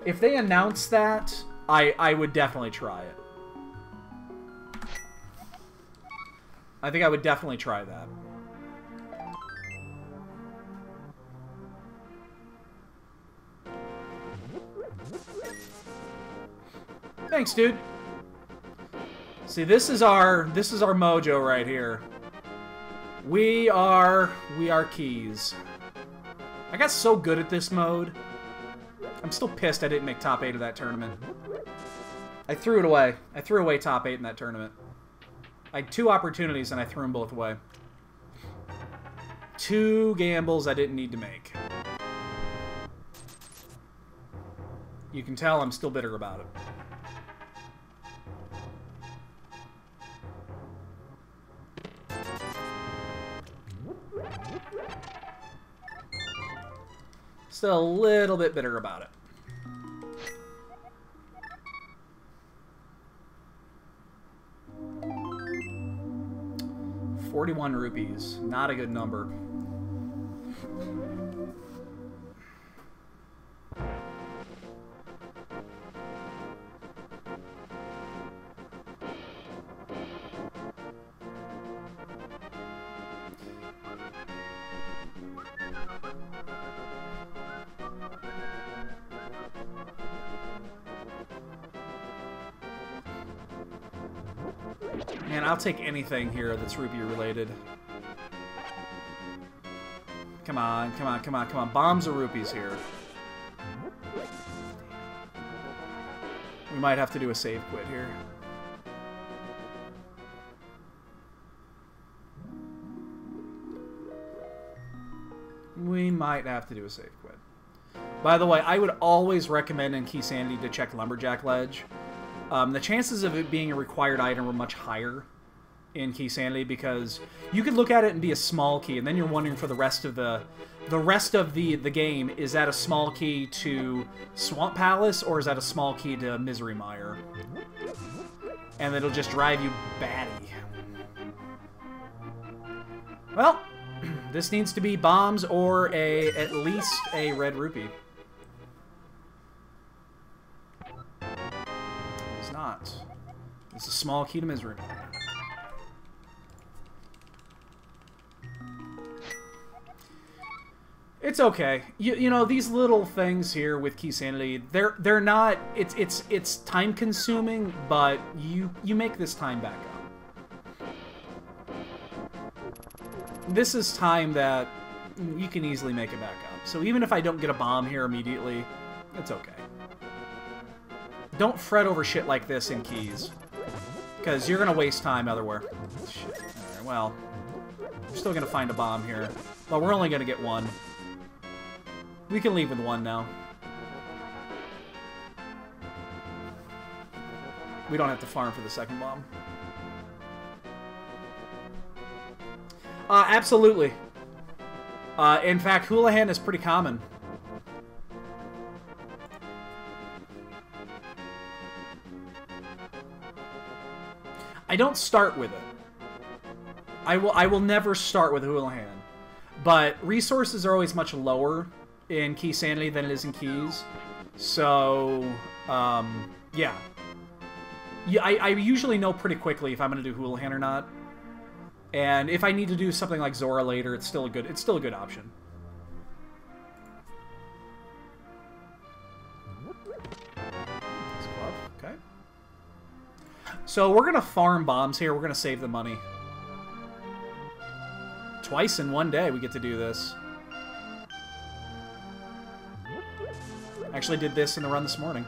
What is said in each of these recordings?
If they announce that, I would definitely try it. I think I would definitely try that. Thanks, dude. See, this is our mojo right here. We are keys. I got so good at this mode. I'm still pissed I didn't make top 8 of that tournament. I threw it away. I threw away top 8 in that tournament. I had 2 opportunities and I threw them both away. 2 gambles I didn't need to make. You can tell I'm still bitter about it. Still a little bit bitter about it. 41 rupees. Not a good number. Man, I'll take anything here that's rupee related. Come on, come on, come on, come on. Bombs or rupees here. We might have to do a save quit here. We might have to do a save quit. By the way, I would always recommend in Keysanity to check Lumberjack Ledge. The chances of it being a required item are much higher in Keysanity because you could look at it and be a small key, and then you're wondering for the rest of the game, is that a small key to Swamp Palace or is that a small key to Misery Mire? And it'll just drive you batty. Well, this needs to be bombs or at least a red rupee. It's not. It's a small key to Misery Mire. It's okay. You know, these little things here with Keysanity, they're not. It's time consuming, but you make this time back up. This is time that you can easily make it back up. So even if I don't get a bomb here immediately, it's okay. Don't fret over shit like this in keys, because you're gonna waste time elsewhere. Shit. All right, well, we're still gonna find a bomb here, but we're only gonna get one. We can leave with one now. We don't have to farm for the second bomb. Absolutely. In fact, Houlihan is pretty common. I don't start with it. I will never start with Houlihan. But resources are always much lower in Keysanity than it is in keys. So, yeah. I usually know pretty quickly if I'm going to do Houlihan or not. And if I need to do something like Zora later, it's still a good option. Okay. So we're going to farm bombs here. We're going to save the money. Twice in one day we get to do this. Actually did this in the run this morning.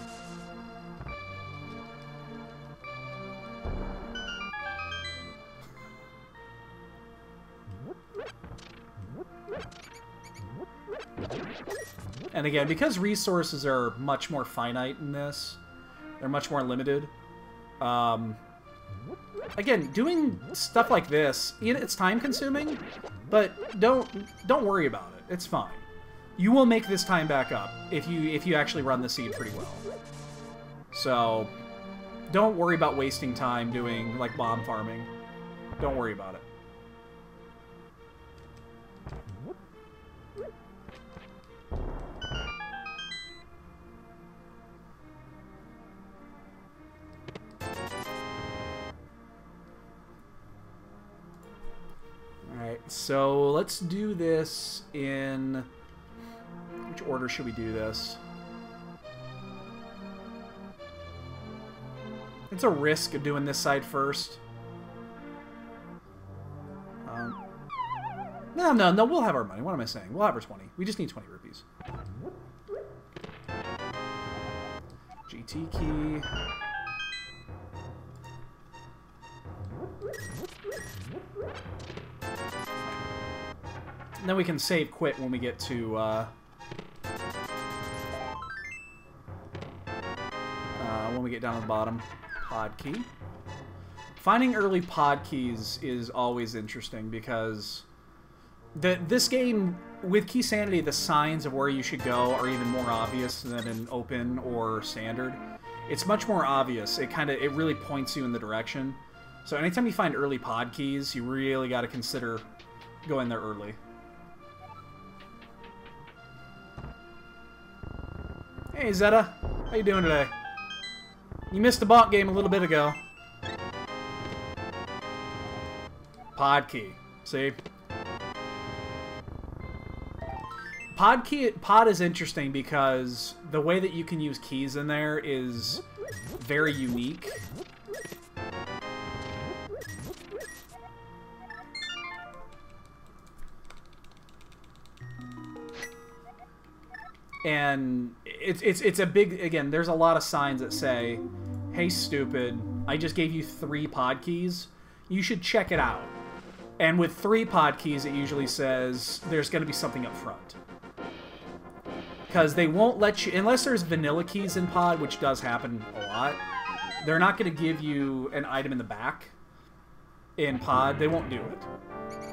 And again, because resources are much more finite in this, they're much more limited. Again, doing stuff like this, it's time consuming, but don't worry about it. It's fine. You will make this time back up if you actually run the seed pretty well. So, don't worry about wasting time doing, like, bomb farming. Don't worry about it. so let's do this in... Which order should we do this? It's a risk of doing this side first. No, we'll have our money. What am I saying? We'll have our 20. We just need 20 rupees. GT key. And then we can save quit when we get to, when we get down to the bottom. Pod key. Finding early pod keys is always interesting because this game, with Keysanity, the signs of where you should go are even more obvious than in open or standard. It's much more obvious. It really points you in the direction. So anytime you find early pod keys, you really got to consider going there early. Hey Zeta, how you doing today? You missed the bot game a little bit ago. Pod key. See? Pod is interesting because the way that you can use keys in there is very unique. And it's a big, again, there's a lot of signs that say, hey stupid, I just gave you 3 pod keys. You should check it out. And with 3 pod keys, it usually says there's going to be something up front. Because they won't let you, unless there's vanilla keys in pod, which does happen a lot, they're not going to give you an item in the back in pod. They won't do it.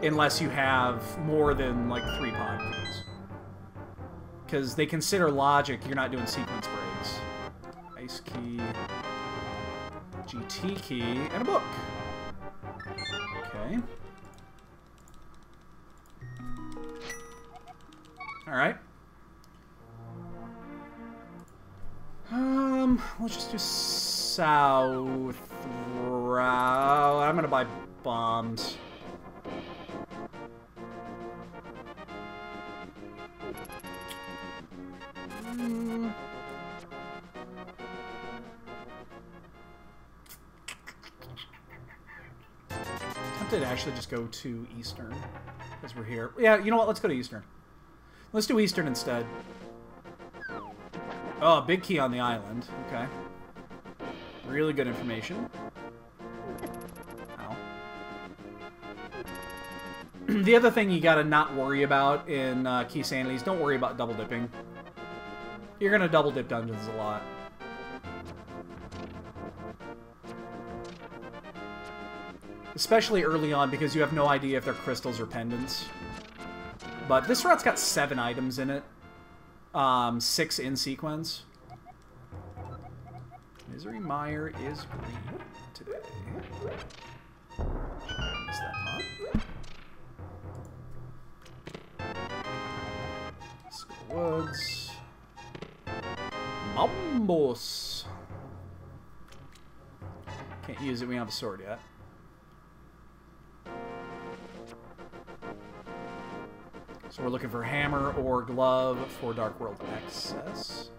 Unless you have more than, like, 3 pod keys. Because they consider logic, you're not doing sequence breaks. Ice key, GT key, and a book. Okay. Alright. Let's just do south route. I'm gonna buy bombs. Tempted to actually just go to Eastern because we're here. Yeah, you know what? Let's go to Eastern. Let's do Eastern instead. Oh, big key on the island. Okay. Really good information. Ow. The other thing you gotta not worry about in Keysanity is don't worry about double dipping. You're gonna double dip dungeons a lot. Especially early on because you have no idea if they're crystals or pendants. But this route's got 7 items in it. 6 in sequence. Misery Mire is green today. Miss that pot. Skull Woods. Mambos. Can't use it, we don't have a sword yet. So we're looking for hammer or glove for Dark World access.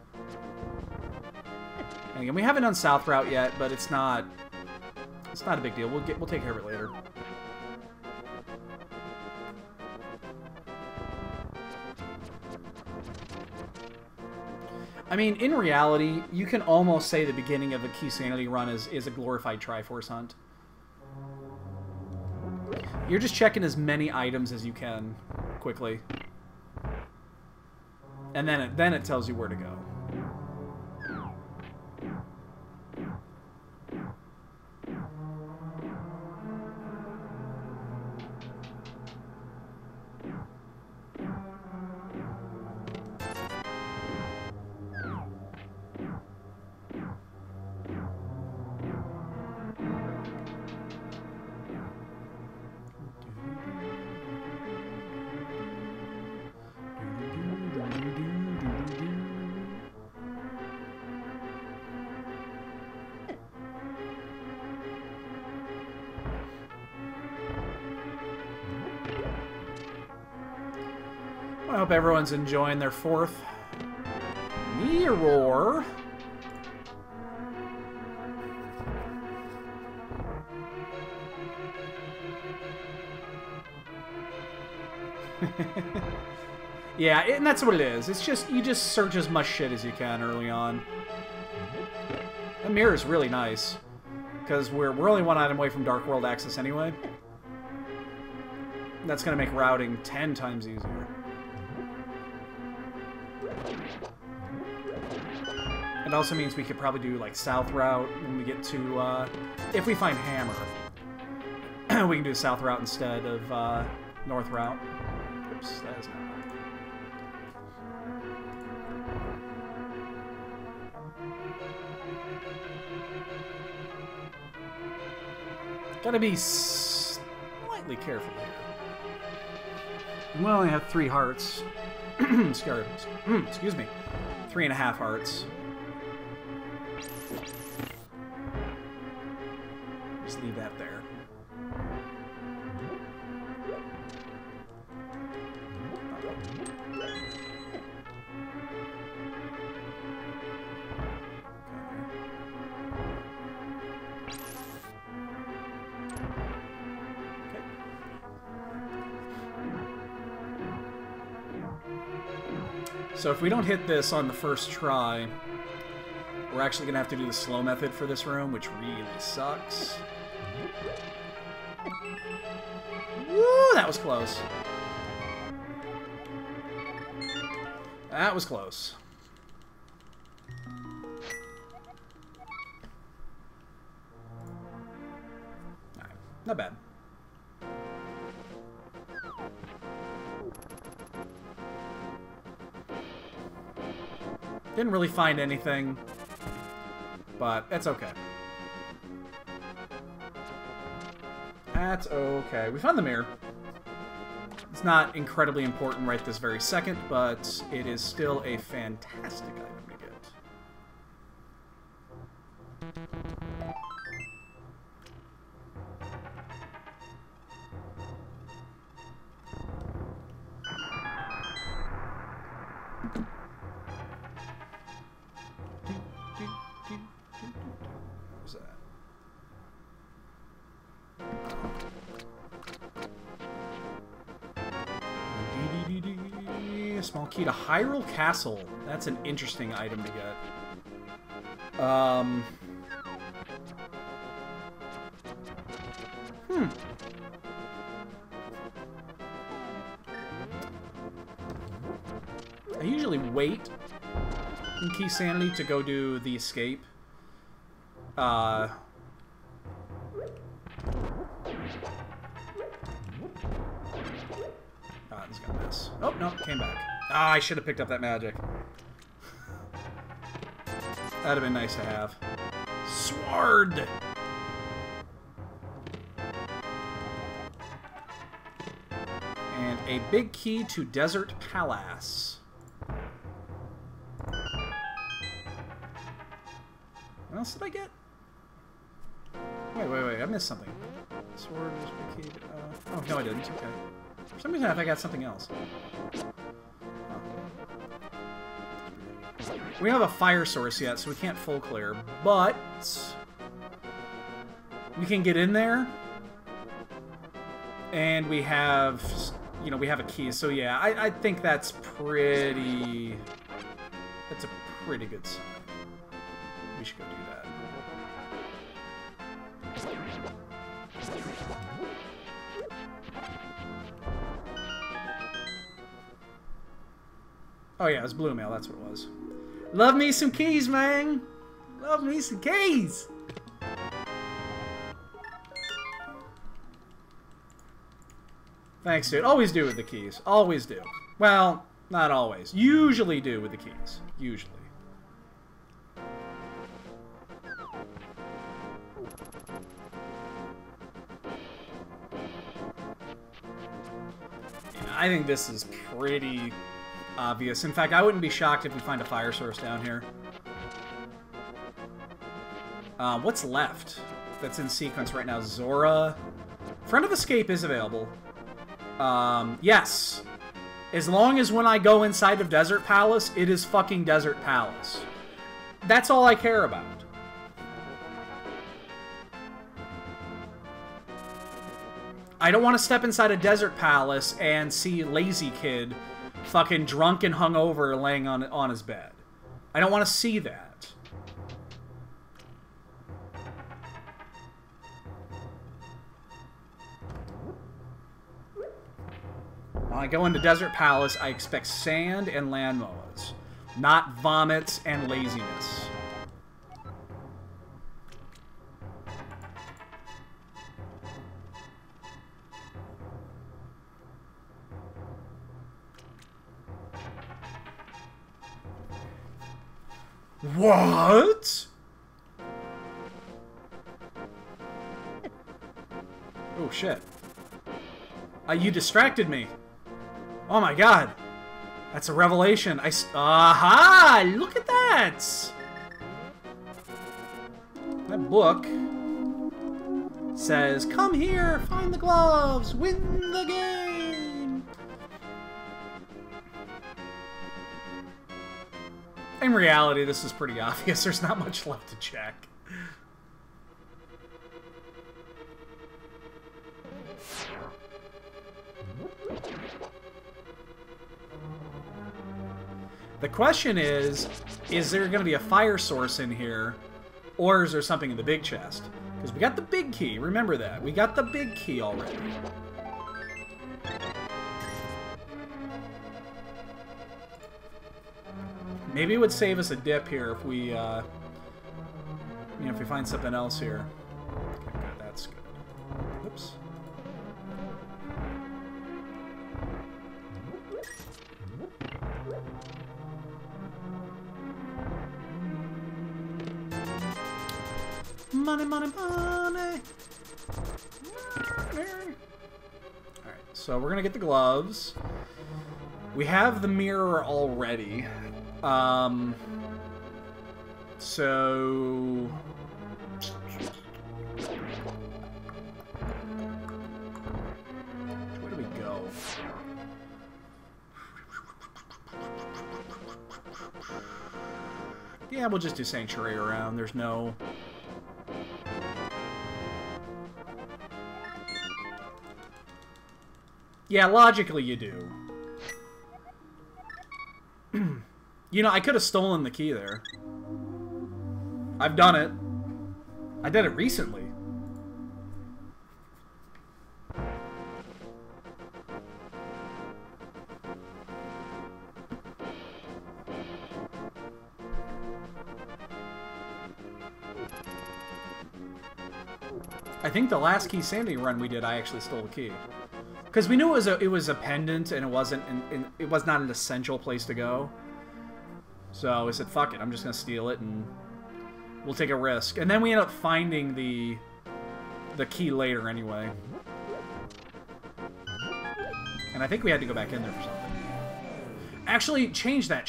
And again, we haven't done South Route yet, but it's not a big deal. We'll take care of it later. I mean, in reality, you can almost say the beginning of a Keysanity run is a glorified Triforce hunt. You're just checking as many items as you can quickly. And then it tells you where to go. hope everyone's enjoying their 4th mirror. Yeah, and that's what it is. It's just, you just search as much shit as you can early on. That mirror is really nice, because we're only 1 item away from Dark World access anyway. That's going to make routing 10 times easier. It also means we could probably do, like, South Route when we get to, if we find Hammer. We can do South Route instead of, North Route. Oops, that is not right. Gotta be slightly careful here. We only have 3 hearts. Excuse me. 3.5 hearts. Just leave that there. So if we don't hit this on the first try, we're actually going to have to do the slow method for this room, which really sucks. Woo, that was close. That was close. Alright, not bad. Didn't really find anything, but that's okay. That's okay. We found the mirror. It's not incredibly important right this very second, but it is still a fantastic item to get. Small key to Hyrule Castle. That's an interesting item to get. I usually wait in Keysanity to go do the escape. This is gonna miss. Oh, no, came back. Ah, I should have picked up that magic. That'd have been nice to have. Sword! And a big key to Desert Palace. What else did I get? Wait, I missed something. Sword, big key. Oh, no, I didn't. Okay. For some reason, I thought I got something else. We don't have a fire source yet, so we can't full clear, but we can get in there, and we have, you know, we have a key. So yeah, I think that's pretty. That's a pretty good sign. We should go do that. Oh yeah, it was blue mail. That's what it was. Love me some keys, man. Love me some keys. Thanks, dude. Always do with the keys. Always do. Well, not always. Usually do with the keys. Usually. Yeah, I think this is pretty obvious. In fact, I wouldn't be shocked if we find a fire source down here. What's left that's in sequence right now? Zora. Friend of Escape is available. Yes. As long as when I go inside of Desert Palace, it is fucking Desert Palace. That's all I care about. I don't want to step inside a Desert Palace and see Lazy Kid fucking drunk and hungover laying on his bed. I don't want to see that. When I go into Desert Palace, I expect sand and land moas, not vomits and laziness. What? Oh, shit. You distracted me. Oh my god. That's a revelation. Aha! Look at that! That book says, "Come here, find the gloves, win the game." In reality, this is pretty obvious. There's not much left to check. The question is there going to be a fire source in here, or is there something in the big chest? Because we got the big key, remember that. We got the big key already. Maybe it would save us a dip here if we, you know, if we find something else here. Okay, good, that's good. Oops. Money, money, money. Alright, so we're gonna get the gloves. We have the mirror already. So... where do we go? Yeah, we'll just do Sanctuary around. There's no... yeah, logically you do. You know, I could have stolen the key there. I've done it. I did it recently. I think the last Keysanity run we did, I actually stole a key. Because we knew it was a pendant, and it was not an essential place to go. So I said, "Fuck it, I'm just gonna steal it, and we'll take a risk." And then we end up finding the key later anyway. And I think we had to go back in there for something. Actually, change that.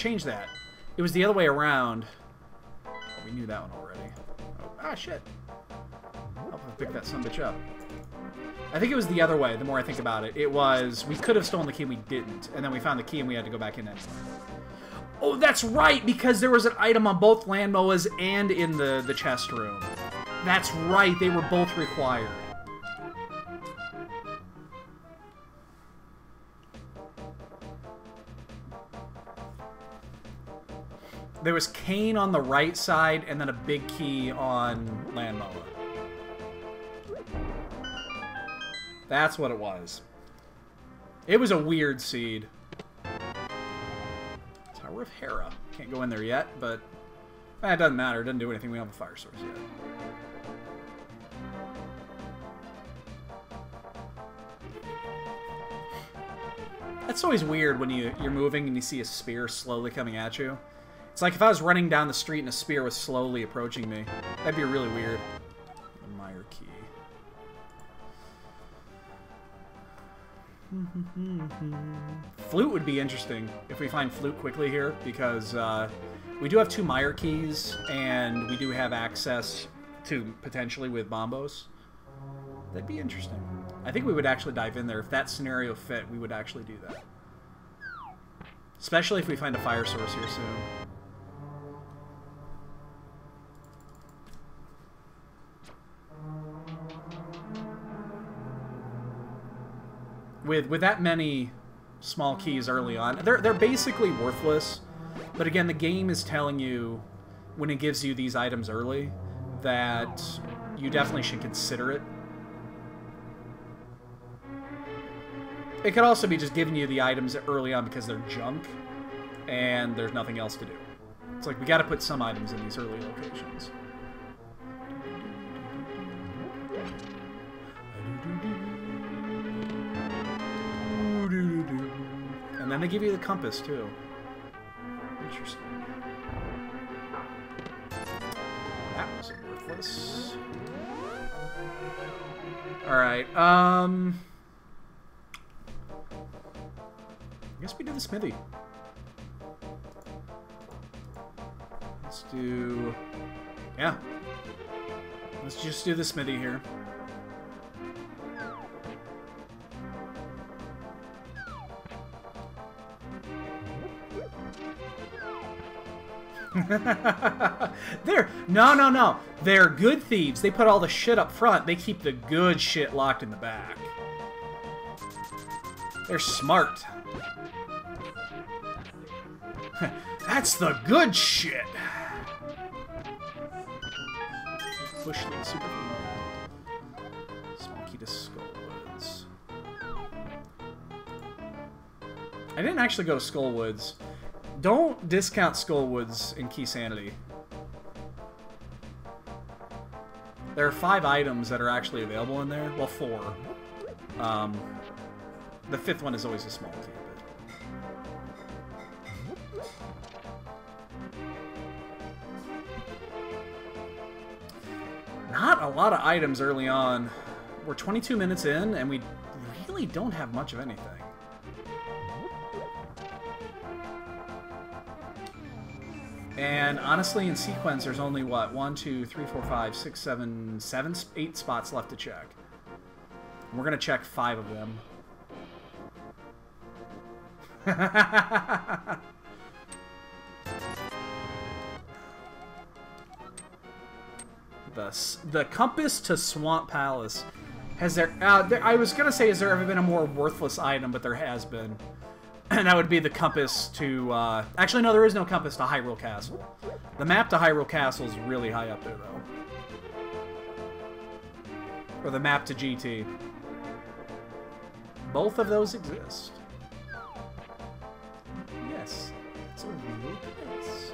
It was the other way around. We knew that one already. Oh, ah, shit. I'll pick that sumbitch up. I think it was the other way, the more I think about it. It was, we could have stolen the key, we didn't. And then we found the key and we had to go back in anyway. Oh, that's right, because there was an item on both land moas and in the chest room. That's right, they were both required. There was cane on the right side and then a big key on land moa. That's what it was. It was a weird seed. Tower of Hera. Can't go in there yet, but it doesn't matter. It doesn't do anything. We don't have a fire source yet. That's always weird when you're moving and you see a spear slowly coming at you. It's like if I was running down the street and a spear was slowly approaching me. That'd be really weird. The Meyer key. Flute would be interesting if we find Flute quickly here, because we do have 2 Meyer keys, and we do have access to, potentially, with Bombos. That'd be interesting. I think we would actually dive in there. If that scenario fit, we would actually do that. Especially if we find a fire source here soon. With that many small keys early on, they're basically worthless. But again, the game is telling you, when it gives you these items early, that you definitely should consider it. It could also be just giving you the items early on because they're junk, and there's nothing else to do. It's like, we gotta put some items in these early locations. And then they give you the compass, too. Interesting. That was worthless. Alright, I guess we do the smithy. Let's do... Yeah. Let's just do the smithy here. No. They're good thieves. They put all the shit up front. They keep the good shit locked in the back. They're smart. That's the good shit. Bushling superfood. Small key to Skullwoods. I didn't actually go to Skullwoods. Don't discount Skullwoods in Keysanity. There are 5 items that are actually available in there. Well, 4. The 5th one is always a small key. Not a lot of items early on. We're 22 minutes in, and we really don't have much of anything. And honestly, in sequence, there's only, what, 1, 2, 3, 4, 5, 6, 7, 8 spots left to check. And we're going to check 5 of them. The compass to Swamp Palace. Has there... I was going to say, has there ever been a more worthless item, but there has been. And that would be the compass to... actually, no, there is no compass to Hyrule Castle. The map to Hyrule Castle is really high up there, though. Or the map to GT. Both of those exist. Yes, it's a real place.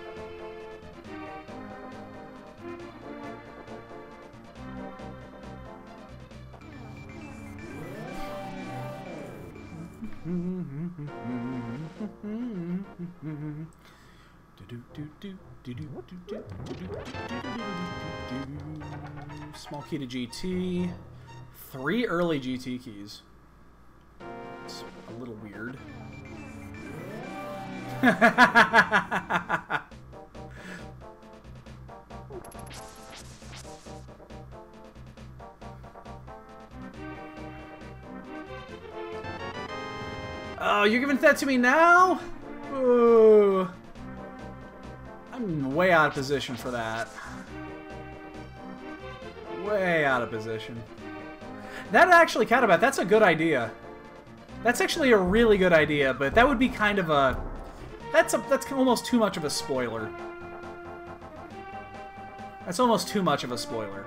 Small key to GT. 3 early GT keys. It's a little weird. Oh, you're giving that to me now? Ooh. I'm way out of position for that. Way out of position. That actually, kind of, that's a good idea. That's actually a really good idea, but that would be kind of a... That's almost too much of a spoiler. That's almost too much of a spoiler.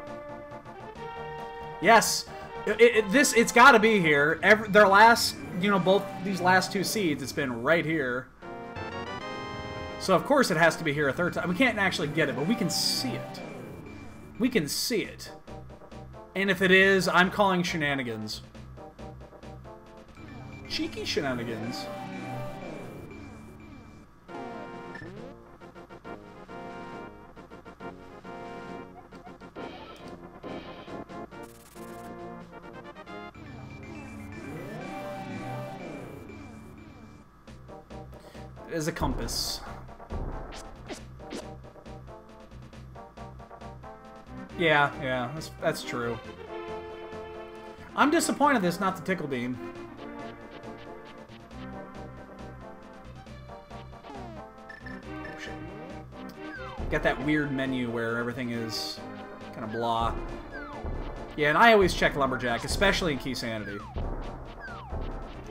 Yes, it's got to be here. Their last, both these last 2 seeds, it's been right here. So of course it has to be here a 3rd time. We can't actually get it, but we can see it. We can see it. And if it is, I'm calling shenanigans. Cheeky shenanigans. It is a compass. Yeah, that's true. I'm disappointed this not the tickle beam. Get that weird menu where everything is kind of blah. Yeah, and I always check Lumberjack, especially in Keysanity.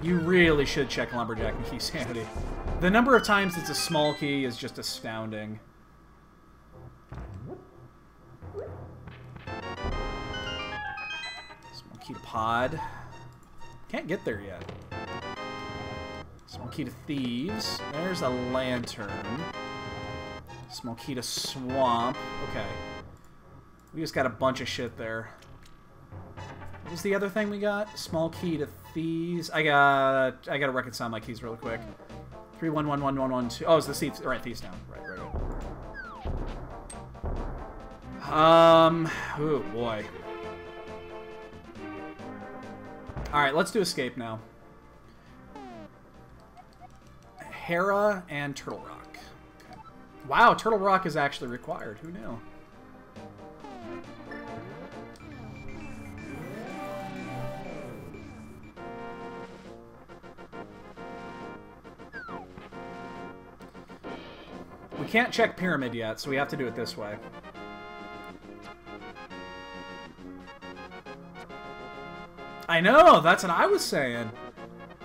You really should check Lumberjack in Keysanity. The number of times it's a small key is just astounding. Small key to pod. Can't get there yet. Small key to thieves. There's a lantern. Small key to swamp. Okay. We just got a bunch of shit there. What was the other thing we got? Small key to thieves. I gotta reconcile my keys really quick. 311112. Oh, it's the thieves. Right, thieves down. Right. Oh boy. Alright, let's do escape now. Hera and Turtle Rock. Okay. Wow, Turtle Rock is actually required. Who knew? We can't check Pyramid yet, so we have to do it this way. I know, that's what I was saying.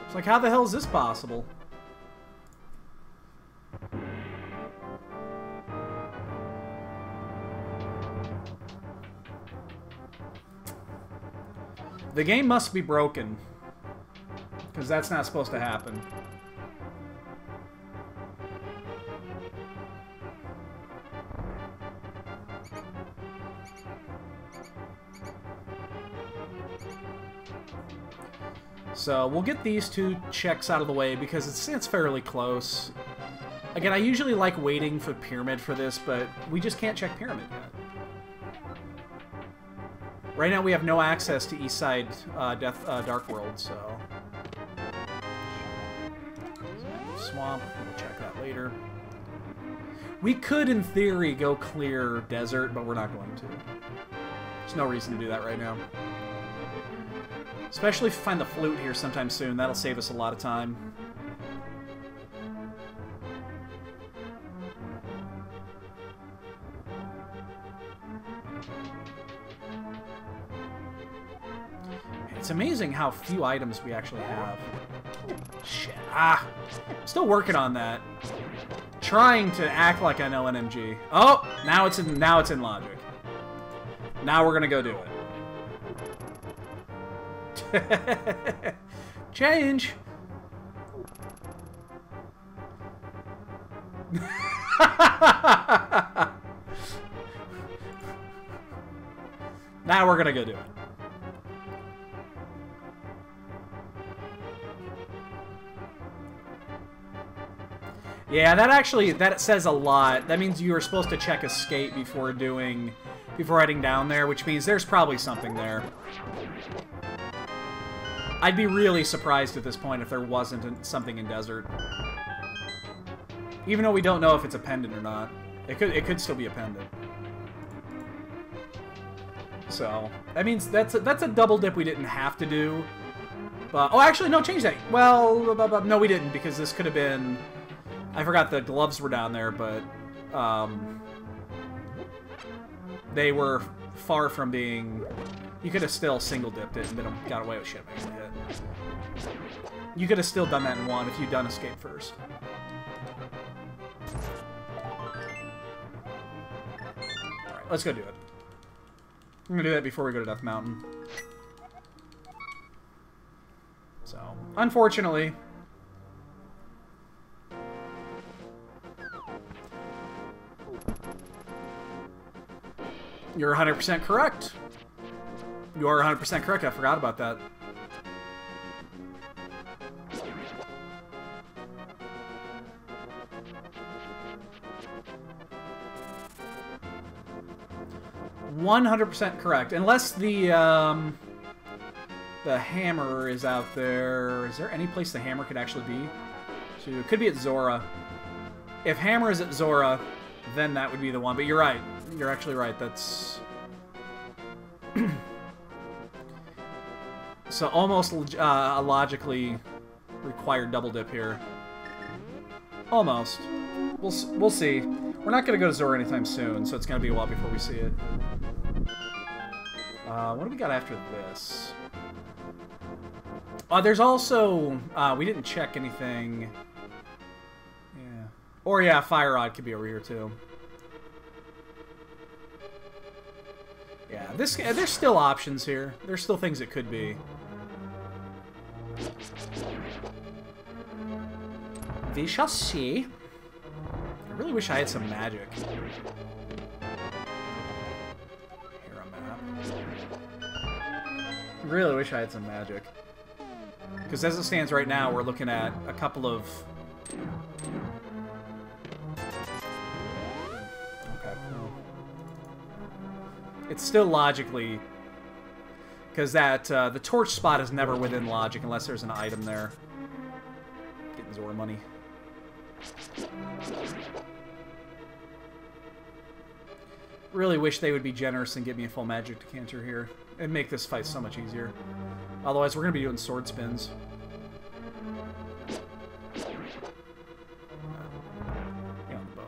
It's like, how the hell is this possible? The game must be broken, because that's not supposed to happen. So we'll get these two checks out of the way because it's fairly close. Again, I usually like waiting for Pyramid for this, but we just can't check Pyramid yet. Right now we have no access to Eastside Dark World, so... Swamp, we'll check that later. We could, in theory, go clear Desert, but we're not going to. There's no reason to do that right now. Especially if we find the flute here sometime soon. That'll save us a lot of time. It's amazing how few items we actually have. Shit. Ah! Still working on that. Trying to act like I know NMG. Oh! Now it's in logic. Now we're gonna go do it. Change. Now we're gonna go do it. Yeah, that says a lot. That means you were supposed to check escape before heading down there, which means there's probably something there. I'd be really surprised at this point if there wasn't something in Desert. Even though we don't know if it's a pendant or not. It could still be a pendant. So, that means that's a double dip we didn't have to do. But, oh, actually, no, change that. Well, no, we didn't, because this could have been... I forgot the gloves were down there, but... they were far from being... You could have still single-dipped it and then got away with shit making a hit. You could have still done that in one if you'd done escape first. Alright, let's go do it. I'm gonna do that before we go to Death Mountain. So, unfortunately... You're 100% correct. You are 100% correct. I forgot about that. "100% correct. Unless the hammer is out there. Is there any place the hammer could actually be? So it could be at Zora. If hammer is at Zora, then that would be the one. But you're right. You're actually right. That's... So almost a logically required double dip here. Almost. We'll see. We're not going to go to Zora anytime soon, so it's going to be a while before we see it. What do we got after this? There's also... we didn't check anything. Yeah. Or, yeah, Fire Rod could be over here, too. Yeah, there's still options here. There's still things it could be. We shall see. I really wish I had some magic. Here, a map. I really wish I had some magic. Because as it stands right now, we're looking at a couple of... Okay. It's still logically... Because that, the torch spot is never within logic unless there's an item there. Getting Zora money. Really wish they would be generous and give me a full magic decanter here. It'd make this fight so much easier. Otherwise, we're going to be doing sword spins. Yeah, on the bow.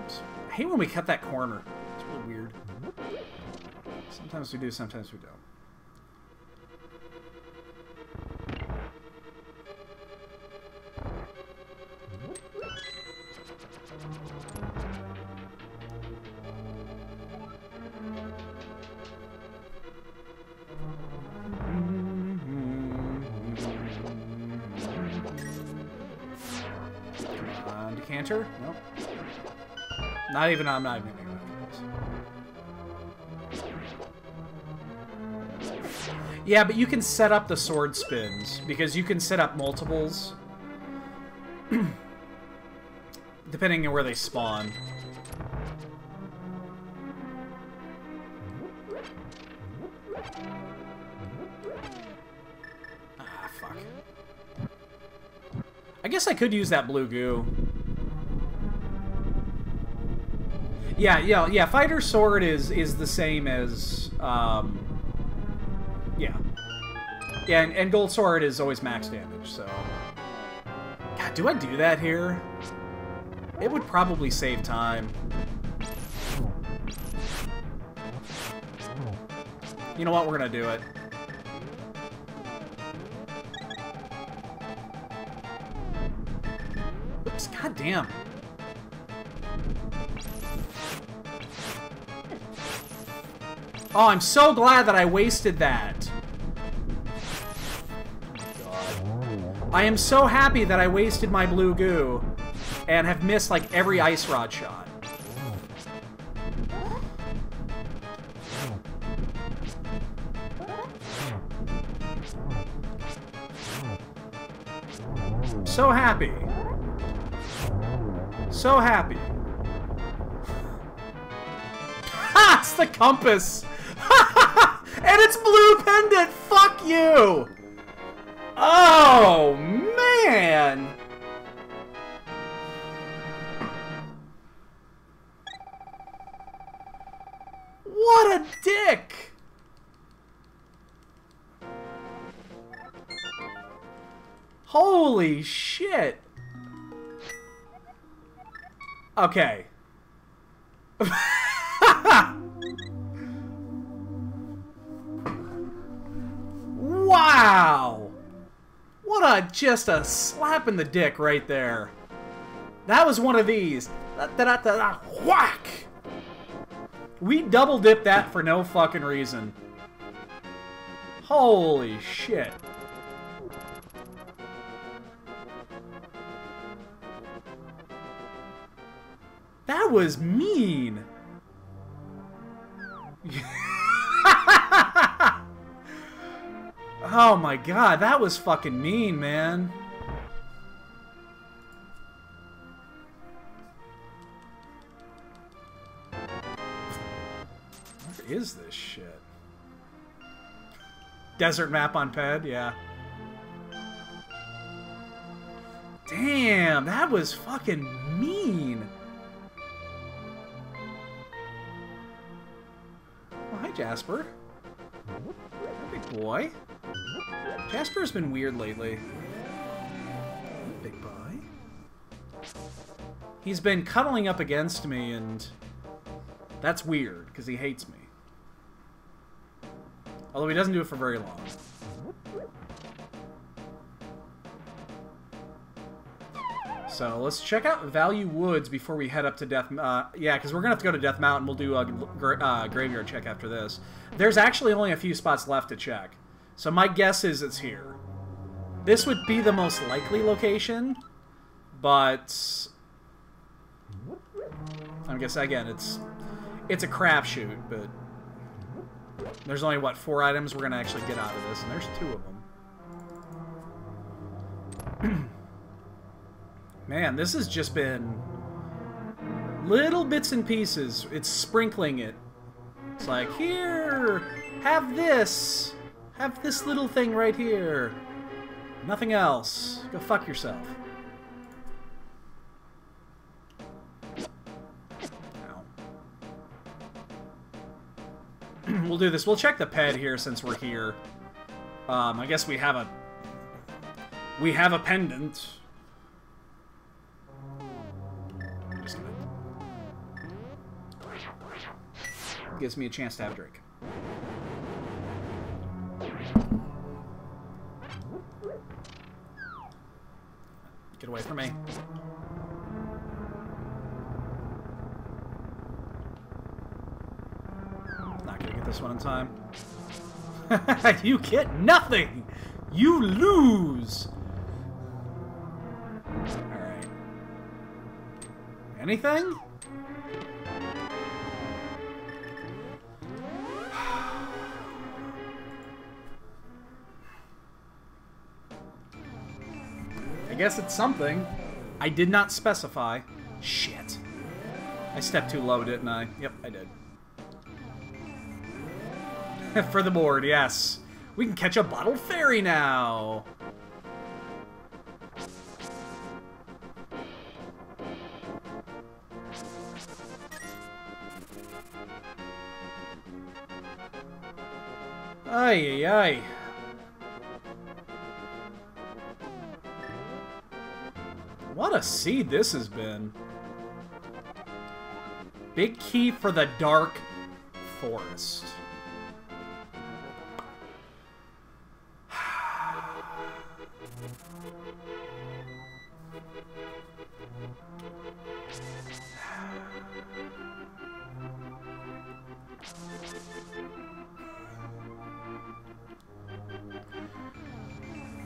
Oops. I hate when we cut that corner. It's really weird. Sometimes we do, sometimes we don't. Decanter? Nope. Not even. I'm not even gonna do it. Yeah, but you can set up the sword spins because you can set up multiples depending on where they spawn. Ah, fuck. I guess I could use that blue goo. Yeah. Fighter sword is the same as, yeah, and gold sword is always max damage. So, God, do I do that here? It would probably save time. You know what? We're gonna do it. Oops! God damn. Oh, I'm so glad that I wasted that. God. I am so happy that I wasted my blue goo and have missed like every ice rod shot. So happy. So happy. Ha! It's the compass! And it's blue pendant! Fuck you! Oh, man! What a dick! Holy shit! Okay. Wow! What just a slap in the dick right there. That was one of these. Whack! We double dipped that for no fucking reason. Holy shit. That was mean. Oh my god, that was fucking mean, man. Where is this shit? Desert map on Ped, yeah. Damn, that was fucking mean. Oh, hi, Jasper. Big boy. Jasper's been weird lately. Big boy. He's been cuddling up against me, and that's weird, because he hates me. Although he doesn't do it for very long. So let's check out Value Woods before we head up to Death... yeah, because we're going to have to go to Death Mountain. We'll do a graveyard check after this. There's actually only a few spots left to check. So my guess is it's here. This would be the most likely location, but... I guess, again, it's a crapshoot, but... There's only, what, 4 items we're going to actually get out of this, and there's 2 of them. Man, this has just been little bits and pieces. It's sprinkling it. It's like, here, have this. Have this little thing right here. Nothing else. Go fuck yourself. Ow. We'll do this. We'll check the ped here since we're here. I guess we have a pendant. Gives me a chance to have a drink. Get away from me. Not gonna get this one in time. You get nothing! You lose! Alright. Anything? I guess it's something. I did not specify. Shit. I stepped too low, didn't I? Yep, I did. For the board, yes. We can catch a bottled fairy now. Ay, ay, ay. What a seed this has been. Big key for the Dark Forest.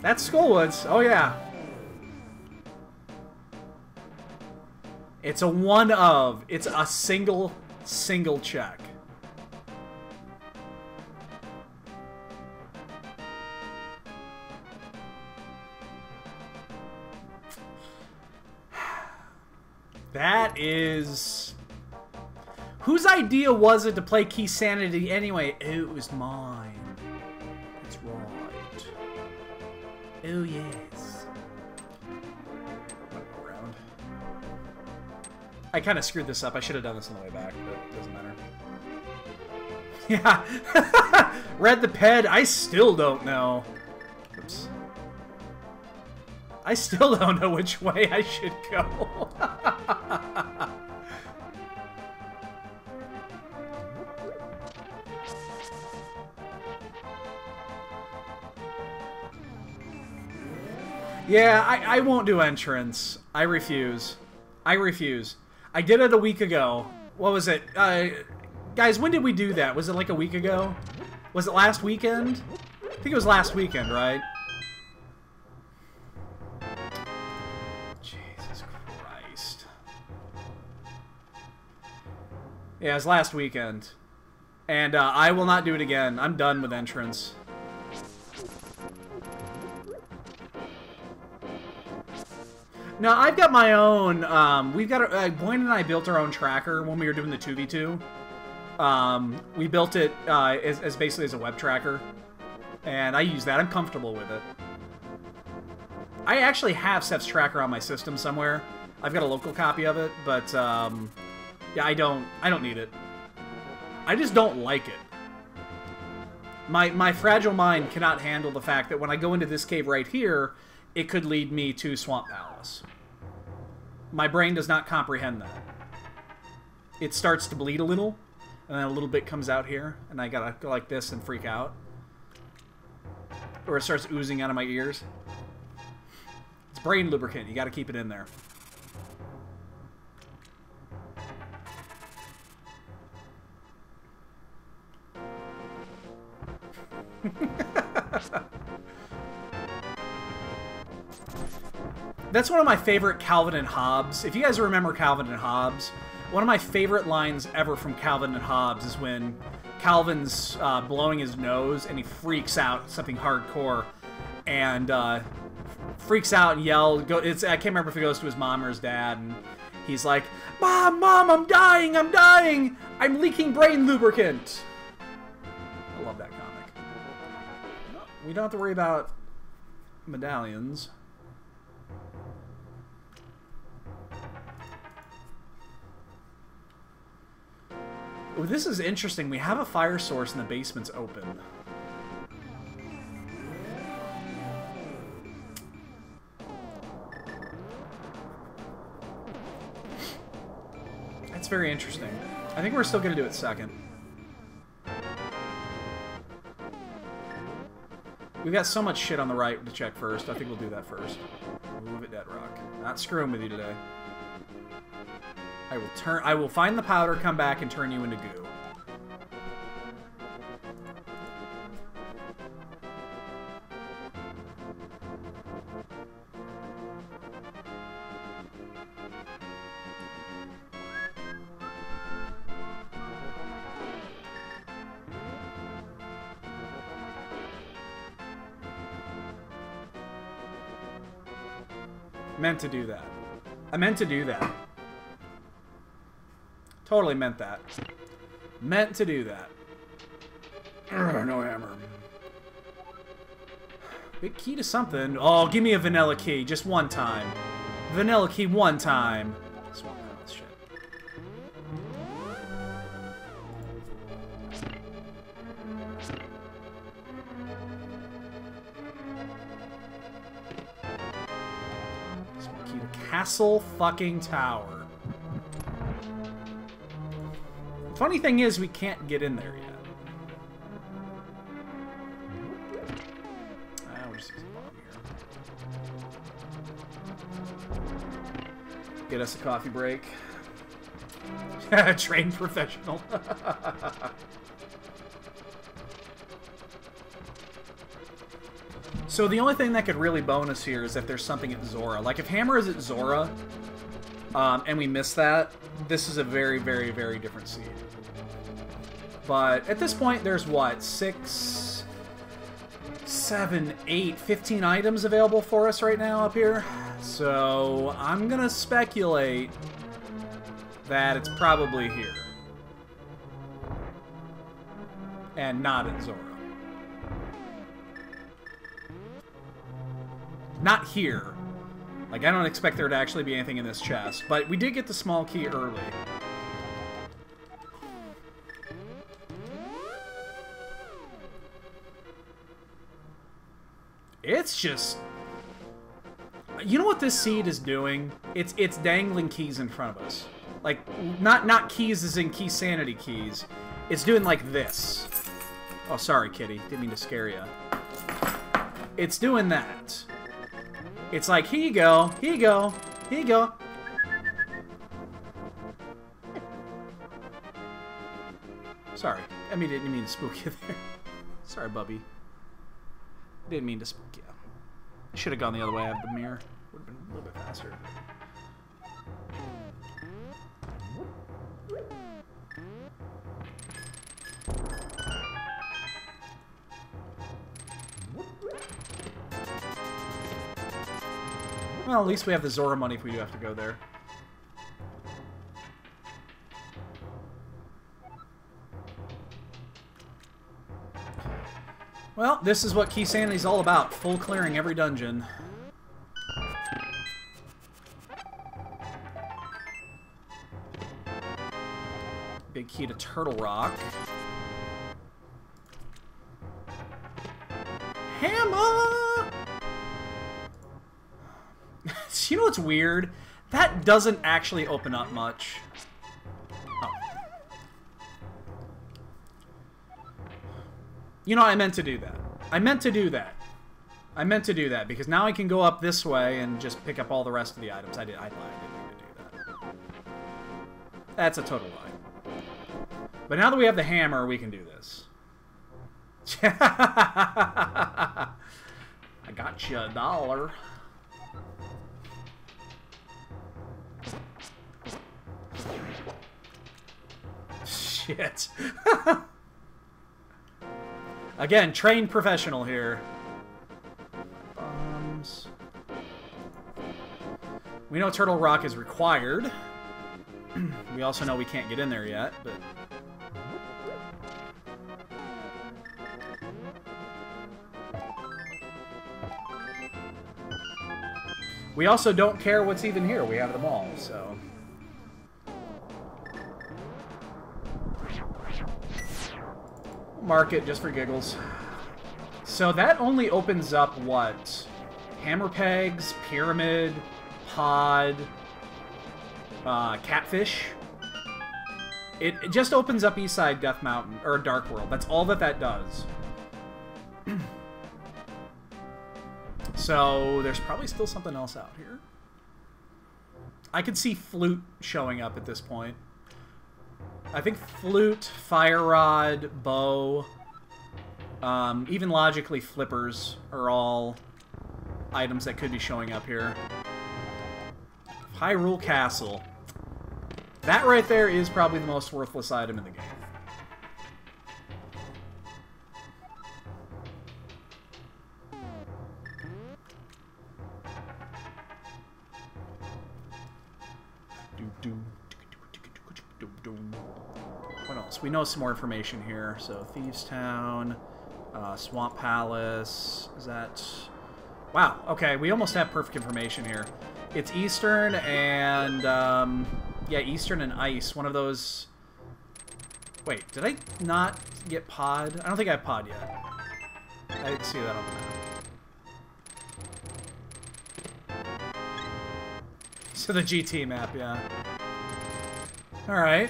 That's Skullwoods. Oh, yeah. It's a one of. It's a single check. That is... Whose idea was it to play Keysanity anyway? Oh, it was mine. That's right. Oh, yes. Around. I kind of screwed this up. I should have done this on the way back, but it doesn't matter. Yeah. Read the ped. I still don't know. Oops. I still don't know which way I should go. Yeah, I won't do entrance. I refuse. I refuse. I did it a week ago. What was it? Guys, when did we do that? Was it like a week ago? Was it last weekend? I think it was last weekend, right? Jesus Christ. Yeah, it was last weekend. And I will not do it again. I'm done with entrance. No, I've got my own, we've got, Boyne and I built our own tracker when we were doing the 2v2. We built it as basically as a web tracker, and I use that. I'm comfortable with it. I actually have Seth's tracker on my system somewhere. I've got a local copy of it, but, yeah, I don't need it. I just don't like it. My fragile mind cannot handle the fact that when I go into this cave right here, it could lead me to Swamp Palace. My brain does not comprehend that. It starts to bleed a little, and then a little bit comes out here, and I gotta go like this and freak out. Or it starts oozing out of my ears. It's brain lubricant. You gotta keep it in there. That's one of my favorite Calvin and Hobbes. If you guys remember Calvin and Hobbes, one of my favorite lines ever from Calvin and Hobbes is when Calvin's blowing his nose and he freaks out, something hardcore, and freaks out and yells. I can't remember if he goes to his mom or his dad, and he's like, Mom, I'm dying, I'm leaking brain lubricant. I love that comic. We don't have to worry about medallions. Oh, this is interesting. We have a fire source and the basement's open. That's very interesting. I think we're still going to do it second. We've got so much shit on the right to check first. I think we'll do that first. Move it, Dead Rock. Not screwing with you today. I will find the powder, come back, and turn you into goo. Meant to do that. I meant to do that. Totally meant that. Meant to do that. Urgh, no hammer. Big key to something. Oh, give me a vanilla key. Just one time. Vanilla key one time. Swamp Palace shit. Key to Castle fucking Tower. Funny thing is, we can't get in there yet. We'll just use a bomb here. Get us a coffee break. Trained professional. So the only thing that could really bonus here is if there's something at Zora. Like if Hammer is at Zora, and we miss that, this is a very, very, very different seed. But at this point, there's what? 6, 7, 8, 15 items available for us right now up here. So I'm gonna speculate that it's probably here. And not at Zora. Not here. Like, I don't expect there to actually be anything in this chest. But we did get the small key early. It's just... You know what this seed is doing? It's dangling keys in front of us. Like, not keys as in Keysanity keys. It's doing like this. Oh, sorry, kitty. Didn't mean to scare you. It's doing that. It's like, here you go, here you go, here you go. Sorry, I didn't mean to spook you there. Sorry, Bubby. Didn't mean to spook you. I should have gone the other way out of the mirror. Would have been a little bit faster. Well, at least we have the Zora money if we do have to go there. Well, this is what Keysanity is all about. Full clearing every dungeon. Big key to Turtle Rock. Hammer! You know what's weird? That doesn't actually open up much. Oh. You know, I meant to do that. I meant to do that. I meant to do that, because now I can go up this way and just pick up all the rest of the items. I lied. I didn't mean to do that. That's a total lie. But now that we have the hammer, we can do this. I got you $1. Shit. Again, trained professional here. Bombs. We know Turtle Rock is required. We also know we can't get in there yet, but... we also don't care what's even here. We have them all, so... mark it just for giggles. So that only opens up what? Hammer pegs, pyramid, pod, catfish. It just opens up Eastside Death Mountain, or Dark World. That's all that that does. So there's probably still something else out here. I could see flute showing up at this point. I think flute, fire rod, bow, even logically flippers are all items that could be showing up here. Hyrule Castle. That right there is probably the most worthless item in the game. What else? We know some more information here. So, Thieves Town, Swamp Palace. Is that... wow, okay, we almost have perfect information here. It's Eastern and, yeah, Eastern and Ice. One of those... wait, did I not get Pod? I don't think I have Pod yet. I didn't see that on the map. So the GT map, yeah. Alright,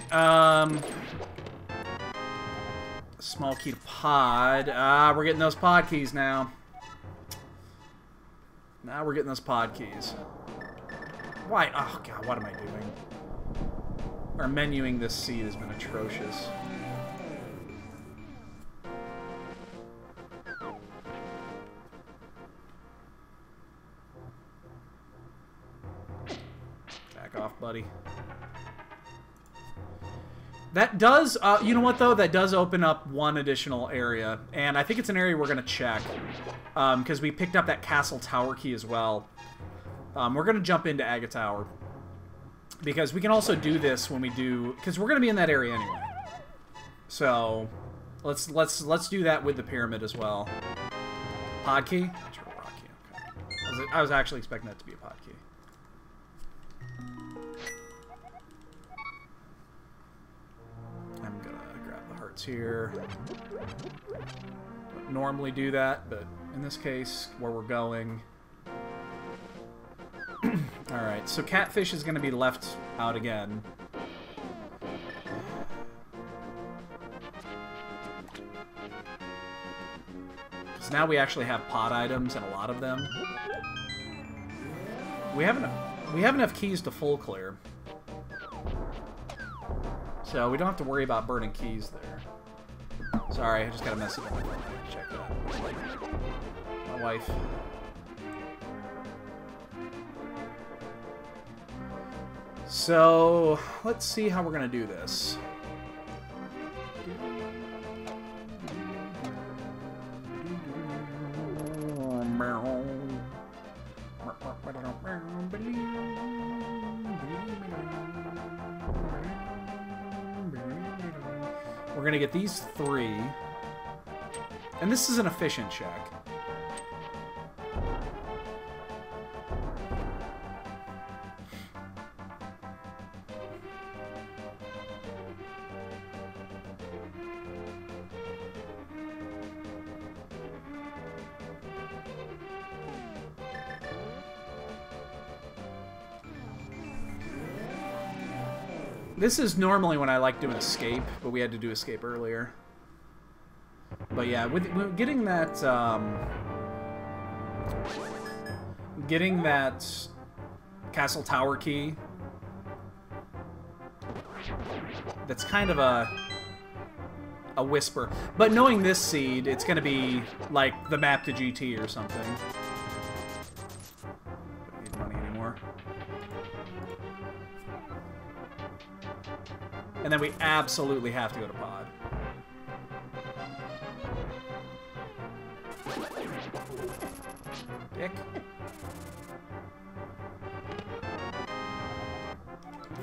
small key to Pod. We're getting those Pod keys now. Now we're getting those Pod keys. Why? Oh, God, what am I doing? Our menuing this seed has been atrocious. Back off, buddy. That does, you know what, though? That does open up one additional area. And I think it's an area we're going to check. Because we picked up that Castle Tower key as well. We're going to jump into Aga Tower. Because we can also do this when we do... because we're going to be in that area anyway. So, let's do that with the pyramid as well. Pod key? Turtle Rock key, okay. I was actually expecting that to be a pod key. I'm gonna grab the hearts here. Don't normally do that, but in this case, where we're going... alright, so Catfish is gonna be left out again. Because now we actually have pod items, and a lot of them. We have enough keys to full clear. So we don't have to worry about burning keys there. Sorry, I just got a message on my phone. Check that. My wife. So, let's see how we're going to do this. We're going to get these 3. And this is an efficient check. This is normally when I like doing escape, but we had to do escape earlier. But yeah, with getting that castle tower key, that's kind of a whisper. But knowing this seed, it's going to be like the map to GT or something. Don't need money anymore. And then we absolutely have to go to pod. Dick.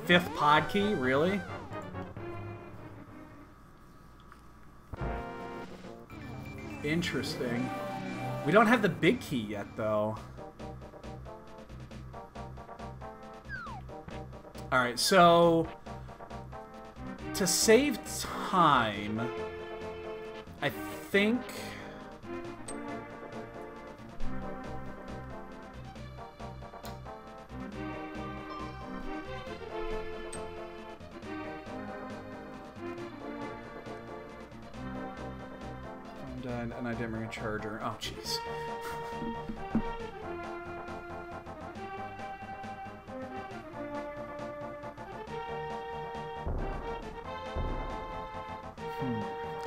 5th pod key? Really? Interesting. We don't have the big key yet, though. Alright, so... to save time... I think... and I didn't bring a charger. Oh, jeez.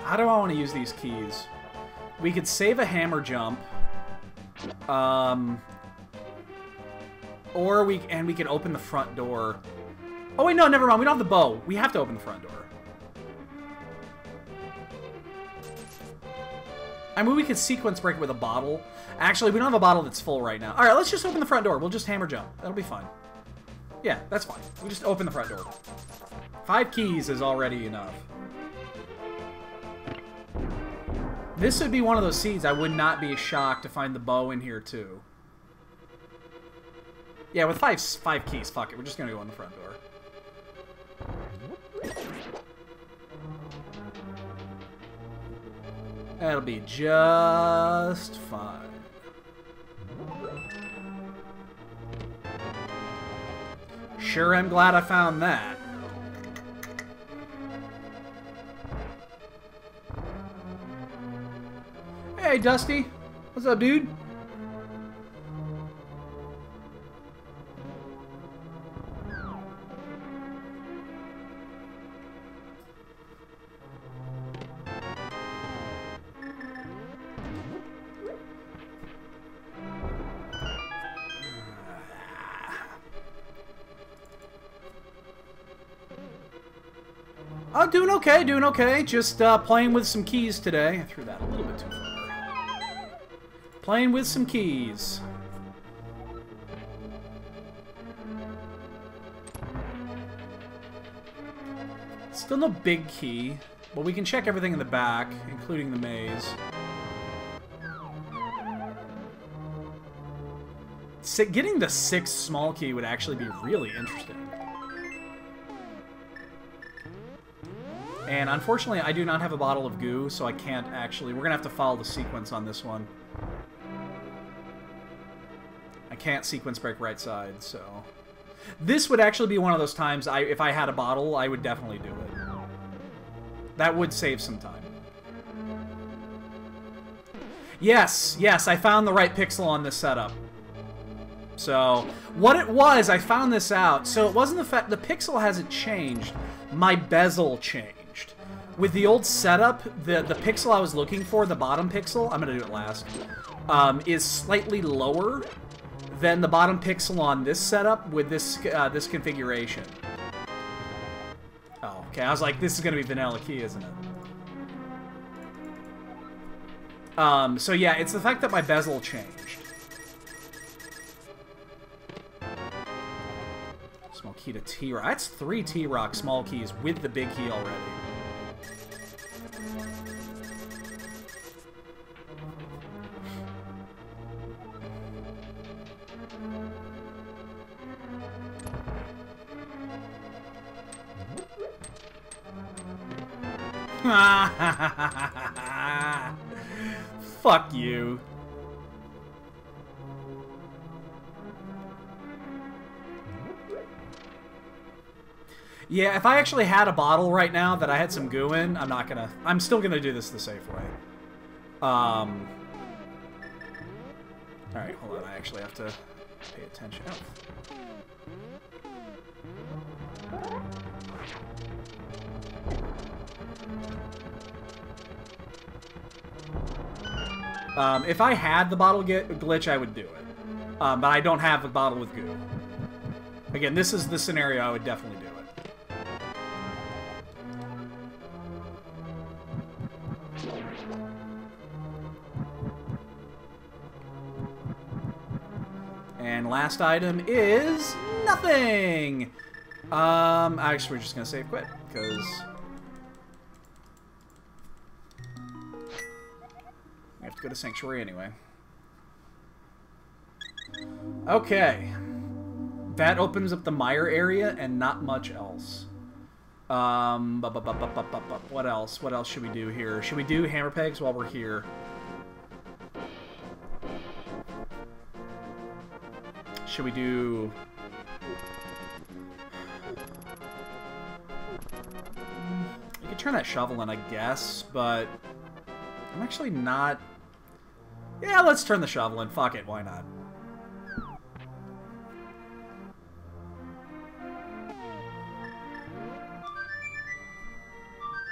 How do I want to use these keys? We could save a hammer jump. Or we can open the front door. Oh wait, no, never mind. We don't have the bow. We have to open the front door. I mean, we could sequence break with a bottle. Actually, we don't have a bottle that's full right now. Alright, let's just open the front door. We'll just hammer jump. That'll be fine. Yeah, that's fine. We just open the front door. 5 keys is already enough. This would be one of those seeds I would not be shocked to find the bow in here, too. Yeah, with five keys, fuck it. We're just gonna go in the front door. That'll be just fine. Sure am glad I found that. Hey, Dusty. What's up, dude? Oh, doing okay, doing okay. Just playing with some keys today. I threw that a little bit too far. Playing with some keys. Still no big key, but we can check everything in the back, including the maze. Getting the 6th small key would actually be really interesting. And unfortunately, I do not have a bottle of goo, so I can't actually... We're going to have to follow the sequence on this one. I can't sequence break right side, so... This would actually be one of those times, if I had a bottle, I would definitely do it. That would save some time. Yes, yes, I found the right pixel on this setup. So, what it was, I found this out. So it wasn't the fact... The pixel hasn't changed. My bezel changed. With the old setup, the pixel I was looking for, the bottom pixel, I'm going to do it last, is slightly lower than the bottom pixel on this setup with this this configuration. Oh, okay. I was like, this is going to be vanilla key, isn't it? So yeah, it's the fact that my bezel changed. Small key to T-Rock. That's 3 T-Rock small keys with the big key already. Fuck you. Yeah, if I actually had a bottle right now that I had some goo in, I'm still gonna do this the safe way. Alright, hold on, I actually have to pay attention. If I had the bottle glitch, I would do it. But I don't have a bottle with goo. Again, this is the scenario I would definitely do it. And last item is nothing! Actually, we're just gonna save quit, because we have to go to Sanctuary anyway. Okay. That opens up the mire area and not much else. What else? What else should we do here? Should we do hammer pegs while we're here? Should we do... You could turn that shovel in, I guess, but I'm actually not... Yeah, let's turn the shovel in. Fuck it, why not?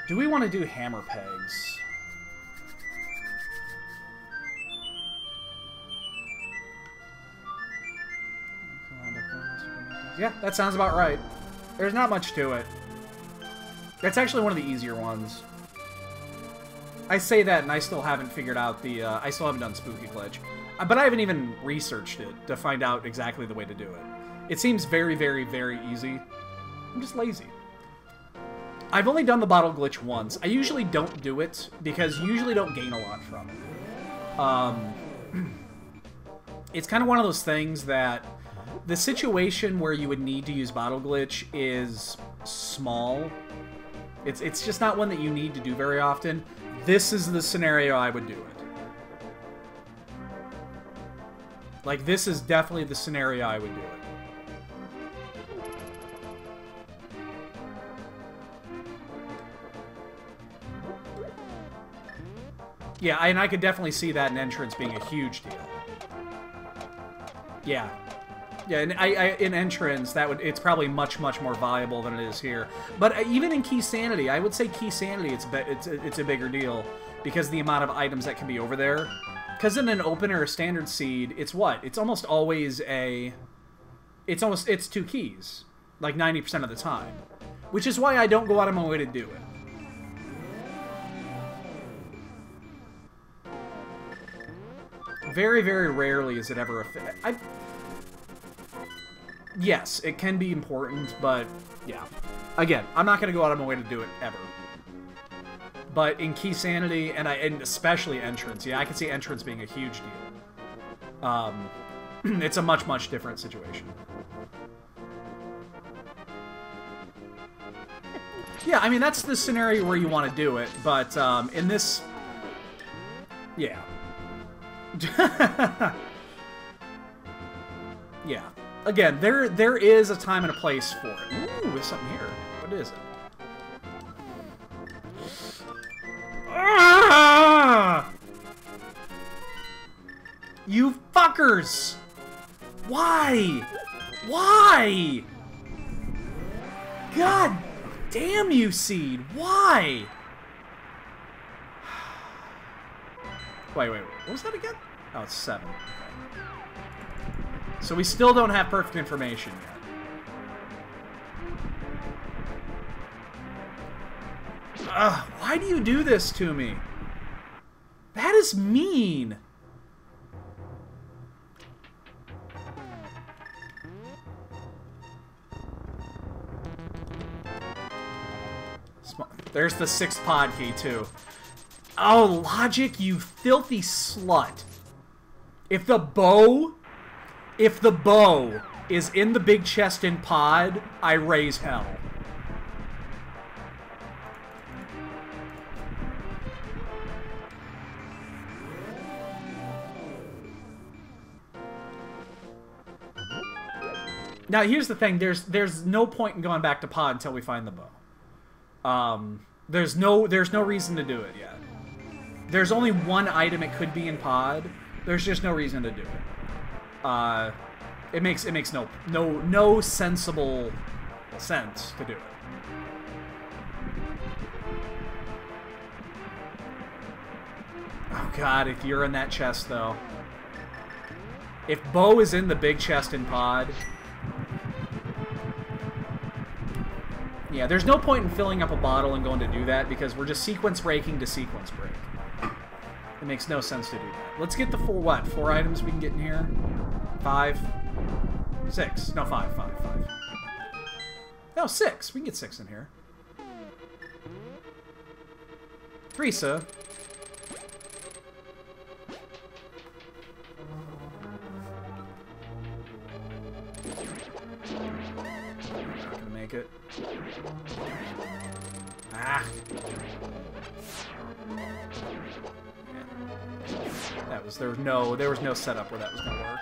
Do we want to do hammer pegs? Yeah, that sounds about right. There's not much to it. That's actually one of the easier ones. I say that, and I still haven't figured out the... I still haven't done Spooky Glitch. But I haven't even researched it to find out exactly the way to do it. It seems very, very, very easy. I'm just lazy. I've only done the bottle glitch once. I usually don't do it, because you usually don't gain a lot from it. It's kind of one of those things that... The situation where you would need to use bottle glitch is small. It's just not one that you need to do very often. This is the scenario I would do it. Like, this is definitely the scenario I would do it. Yeah, and I could definitely see that in entrance being a huge deal. Yeah. Yeah, and in entrance, it's probably much, much more valuable than it is here. But even in Keysanity, I would say Keysanity, it's a bigger deal because the amount of items that can be over there. Because in an open or a standard seed, it's what? It's almost always a... It's 2 keys, like 90% of the time. Which is why I don't go out of my way to do it. Very, very rarely is it ever a fit. Yes, it can be important, but yeah. Again, I'm not going to go out of my way to do it ever. But in Keysanity, and especially entrance, yeah, I can see entrance being a huge deal. It's a much, much different situation. Yeah, I mean, that's the scenario where you want to do it, but in this... Yeah. Yeah. Again, there is a time and a place for it. Ooh, there's something here. What is it? Ah! You fuckers! Why? Why? God damn you, Seed! Why? Wait. What was that again? Oh, it's 7. Okay. So we still don't have perfect information yet. Ugh, why do you do this to me? That is mean. There's the 6th pod key, too. Oh, Logic, you filthy slut. If the bow is in the big chest in pod, I raise hell. Now, here's the thing. There's no point in going back to pod until we find the bow. There's no reason to do it yet. There's only one item it could be in pod. There's just no reason to do it. It makes no sensible sense to do it. Oh god, if you're in that chest though. If Bo is in the big chest in pod. Yeah, there's no point in filling up a bottle and going to do that because we're just sequence breaking to sequence break. It makes no sense to do that. Let's get the four items we can get in here? 5? 6. No, 5. No, 6. We can get 6 in here. Teresa. Not gonna make it. Ah. There was no setup where that was gonna work.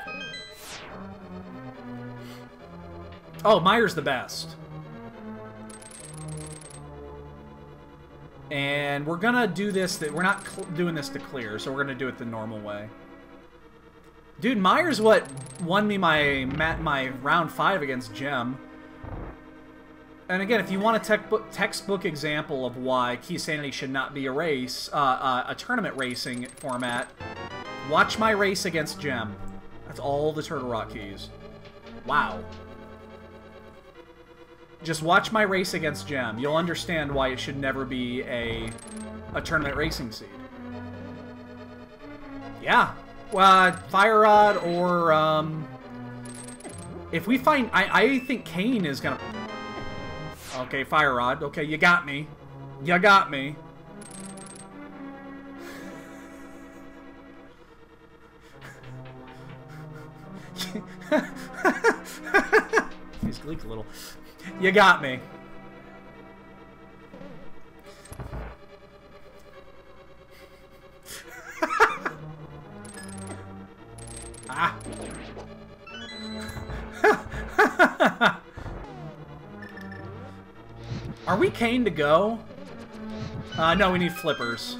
Oh, Meyer's the best. And we're gonna do this. We're not doing this to clear, so we're gonna do it the normal way. Dude, Meyer's what won me my round 5 against Gem. And again, if you want a textbook example of why Keysanity should not be a race, a tournament racing format, watch my race against Gem. That's all the Turtle Rock keys. Wow. Just watch my race against Gem. You'll understand why it should never be a tournament racing seed. Yeah. Fire Rod or, if we find... I think Kane is gonna... Okay, Fire Rod. Okay, you got me. You got me. He's leaked a little. You got me. Ah. Are we Kane to go? No, we need flippers.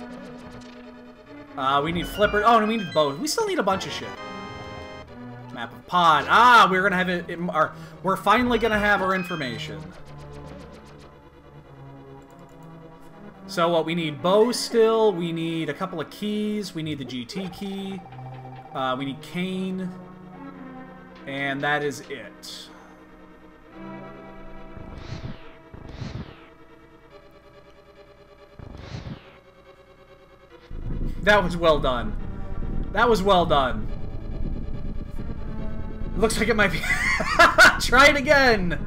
We need flippers. Oh, no, we need both. We still need a bunch of shit. Map of pod. Ah, we're gonna have it. We're finally gonna have our information. So what? We need bow still. We need a couple of keys. We need the GT key. We need Kane, and that is it. That was well done. That was well done. It looks like it might be... Try it again!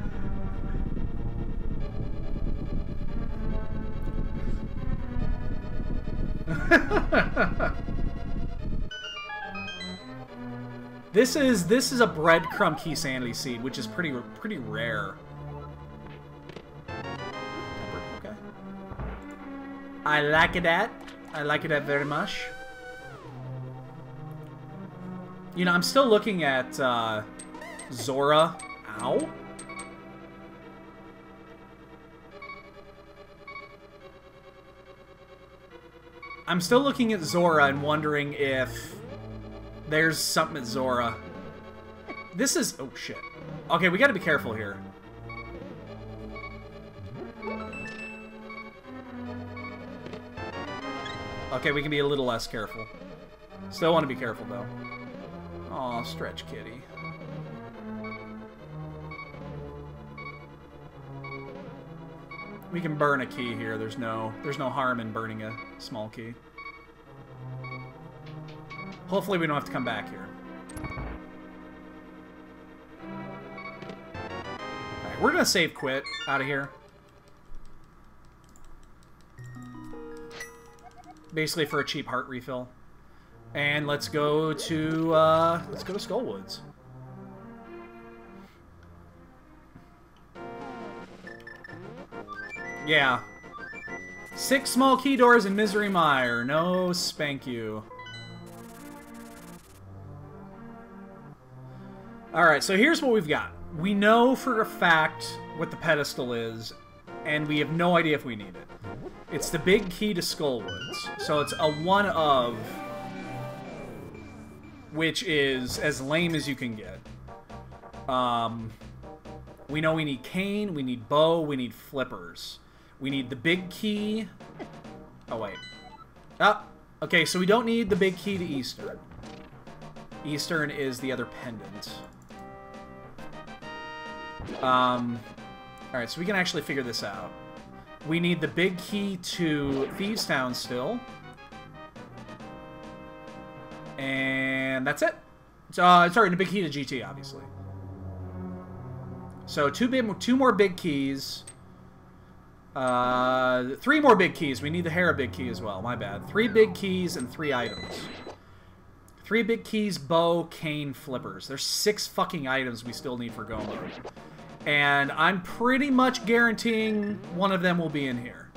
This is a breadcrumb Keysanity seed, which is pretty rare. Okay. I like it that. I like it very much. You know, I'm still looking at Zora. Ow. I'm still looking at Zora and wondering if there's something at Zora. This is... Oh, shit. Okay, we gotta be careful here. Okay, we can be a little less careful. Still want to be careful, though. Aw, stretch kitty. We can burn a key here. There's no harm in burning a small key. Hopefully we don't have to come back here. Alright, we're gonna save quit out of here. Basically for a cheap heart refill. And let's go to Skullwoods. Yeah. 6 small key doors in Misery Mire. No spank you. Alright, so here's what we've got. We know for a fact what the pedestal is, and we have no idea if we need it. It's the big key to Skullwoods, so it's a one of, which is as lame as you can get. We know we need cane, we need bow, we need flippers. We need the big key. Oh, wait. Ah, okay, so we don't need the big key to Eastern. Eastern is the other pendant. Alright, so we can actually figure this out. We need the big key to Thieves Town still. And that's it. Sorry, the big key to GT, obviously. So two more big keys. 3 more big keys. We need the Hera big key as well. My bad. 3 big keys and 3 items. 3 big keys, bow, cane, flippers. There's 6 fucking items we still need for go mode. And I'm pretty much guaranteeing one of them will be in here.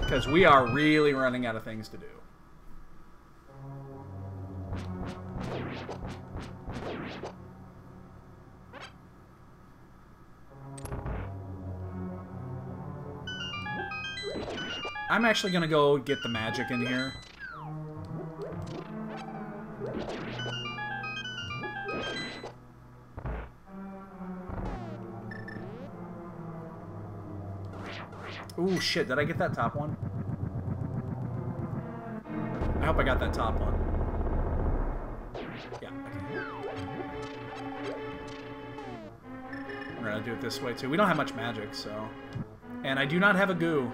Because we are really running out of things to do. I'm actually gonna go get the magic in here. Ooh, shit, did I get that top one? I hope I got that top one. Yeah, okay. We're gonna do it this way, too. We don't have much magic, so... And I do not have a goo.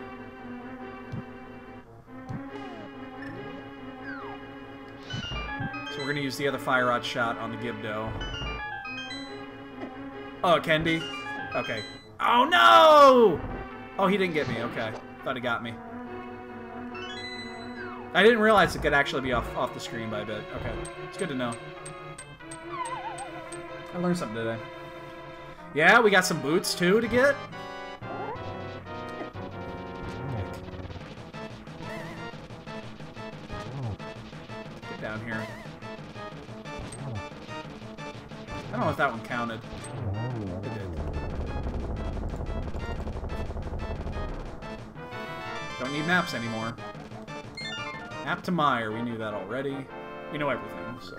So we're gonna use the other fire rod shot on the Gibdo. Oh, it can be? Okay. Oh, no! Oh, he didn't get me. Okay. Thought he got me. I didn't realize it could actually be off the screen by a bit. Okay. It's good to know. I learned something today. Yeah, we got some boots, too, to get. Get down here. I don't know if that one counted. It did. Don't need maps anymore. Map to Mire, we knew that already. We know everything, so...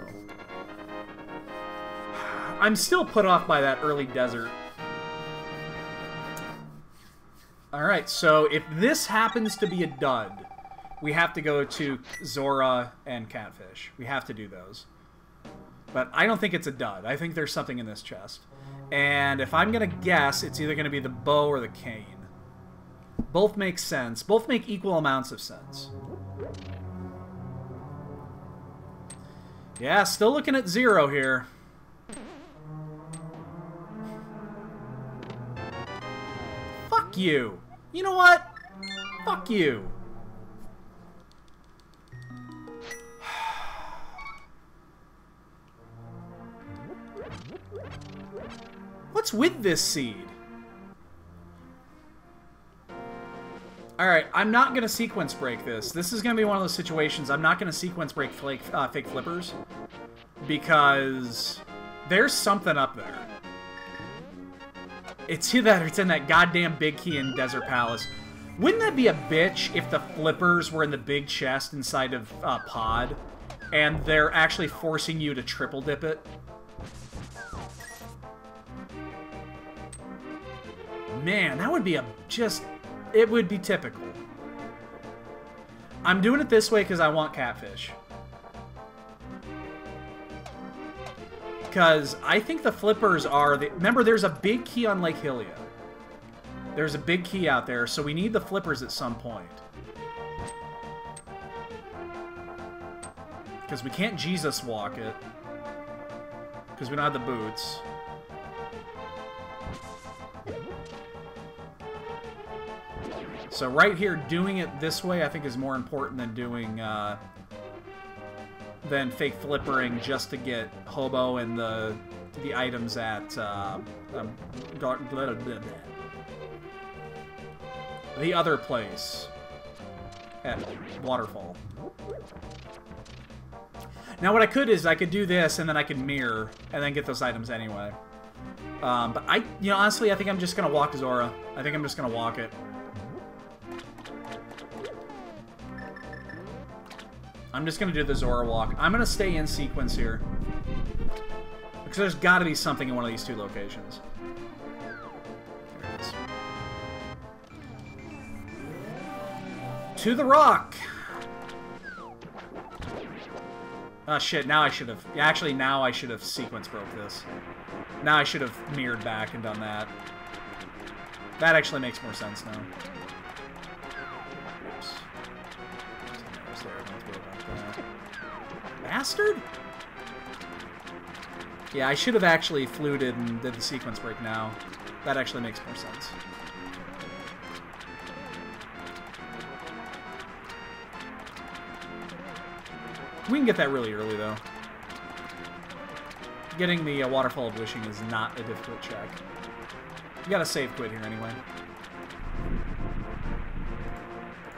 I'm still put off by that early desert. Alright, so if this happens to be a dud, we have to go to Zora and Catfish. We have to do those. But I don't think it's a dud. I think there's something in this chest. And if I'm gonna guess, it's either gonna be the bow or the cane. Both make sense. Both make equal amounts of sense. Yeah, still looking at 0 here. Fuck you. You know what? Fuck you. What's with this seed? Alright, I'm not going to sequence break this. This is going to be one of those situations I'm not going to sequence break fake flippers. Because there's something up there. It's either that or it's in that goddamn big key in Desert Palace. Wouldn't that be a bitch if the flippers were in the big chest inside of Pod, and they're actually forcing you to triple dip it? Man, that would be it would be typical. I'm doing it this way because I want Catfish. Because I think the flippers are... Remember, there's a big key on Lake Hylia. There's a big key out there, so we need the flippers at some point. Because we can't Jesus walk it. Because we don't have the boots. So right here, doing it this way, I think is more important than doing, than fake flippering just to get Hobo and the items at, the other place at Waterfall. Now what I could is I could do this and then I could mirror and then get those items anyway. But honestly, I think I'm just gonna walk Zora. I think I'm just gonna walk it. I'm just gonna do the Zora walk. I'm gonna stay in sequence here. Because there's gotta be something in one of these two locations. There it is. To the rock! Oh shit, now I should have... Actually, now I should have sequence broke this. Now I should have mirrored back and done that. That actually makes more sense now. Oops. Bastard? Yeah, I should have actually fluted and did the sequence break now. That actually makes more sense. We can get that really early, though. Getting the Waterfall of Wishing is not a difficult check. You gotta save quit here anyway.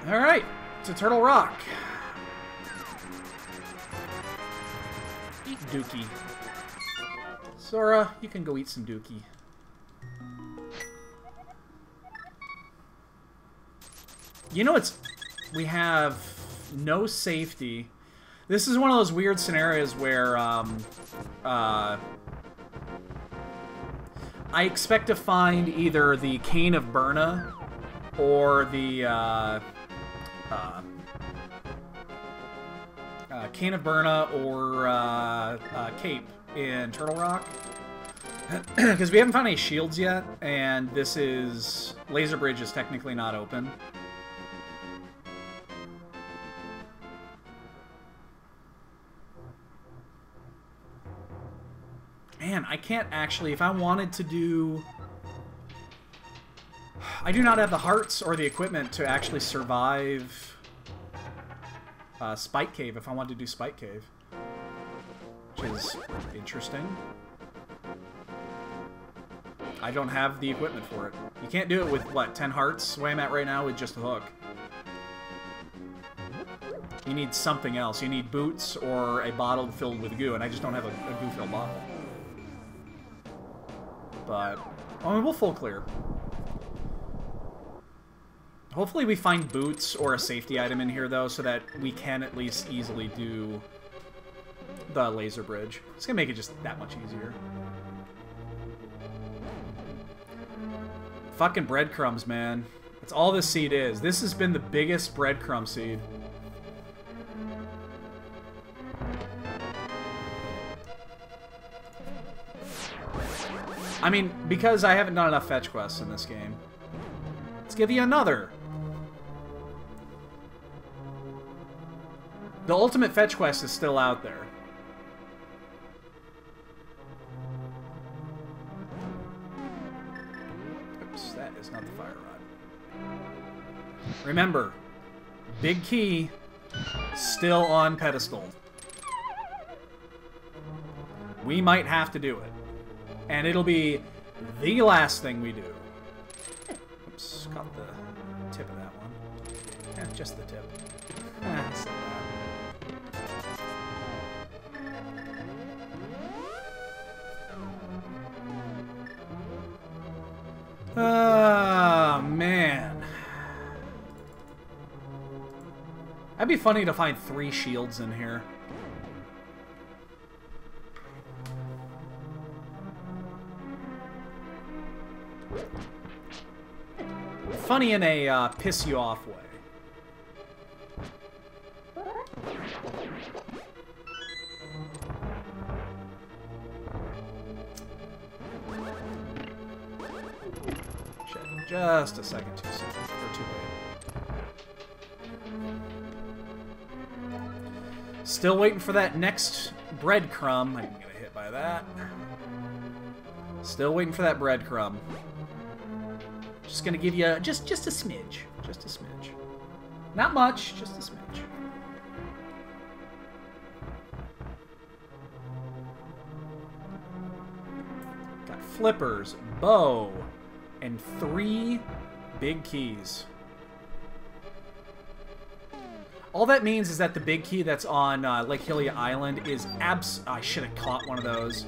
Alright, to Turtle Rock. Eat Dookie. Sora, you can go eat some Dookie. You know it's... We have no safety. This is one of those weird scenarios where, I expect to find either the Cane of Burna or the, Cane of Burna or, Cape in Turtle Rock. Because we haven't found any shields yet, and this is... Laser Bridge is technically not open. Man, I can't actually... If I wanted to do... I do not have the hearts or the equipment to actually survive Spike Cave if I wanted to do Spike Cave. Which is interesting. I don't have the equipment for it. You can't do it with, what, 10 hearts? The way I'm at right now with just a hook. You need something else. You need boots or a bottle filled with goo, and I just don't have a goo-filled bottle. But, I mean, we'll full clear. Hopefully we find boots or a safety item in here, though, so that we can at least easily do the laser bridge. It's gonna make it just that much easier. Fucking breadcrumbs, man. That's all this seed is. This has been the biggest breadcrumb seed. I mean, because I haven't done enough fetch quests in this game. Let's give you another. The ultimate fetch quest is still out there. Oops, that is not the fire rod. Remember, big key, still on pedestal. We might have to do it. And it'll be the last thing we do. Oops, caught the tip of that one. Eh, just the tip. That's not bad. Oh, man. That'd be funny to find 3 shields in here. Funny in a piss you off way. Shit, just a second too soon, or too late. Still waiting for that next breadcrumb. I didn't get hit by that. Still waiting for that breadcrumb. Just gonna give you just a smidge. Just a smidge. Not much, just a smidge. Got flippers, bow, and 3 big keys. All that means is that the big key that's on Lake Hylia Island is I should have caught one of those.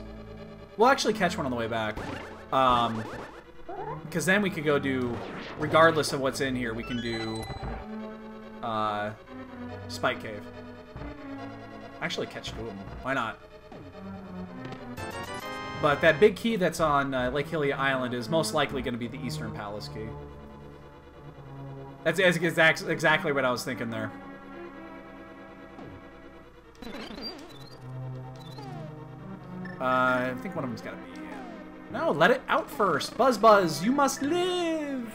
We'll actually catch one on the way back. Because then we could go do, regardless of what's in here, we can do Spike Cave. Actually catch two of them. Why not? But that big key that's on Lake Hylia Island is most likely going to be the Eastern Palace key. That's exactly what I was thinking there. I think one of them's got to be... No, let it out first. Buzz Buzz, you must live!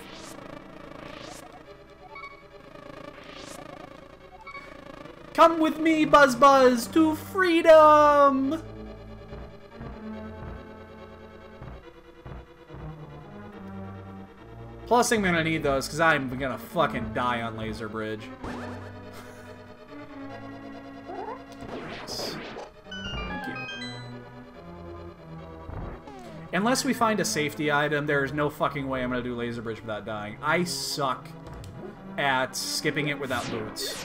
Come with me, Buzz Buzz, to freedom! Plus, I'm gonna need those, because I'm gonna fucking die on Laser Bridge. Yes. Thank you. Unless we find a safety item, there's no fucking way I'm gonna do Laser Bridge without dying. I suck at skipping it without boots.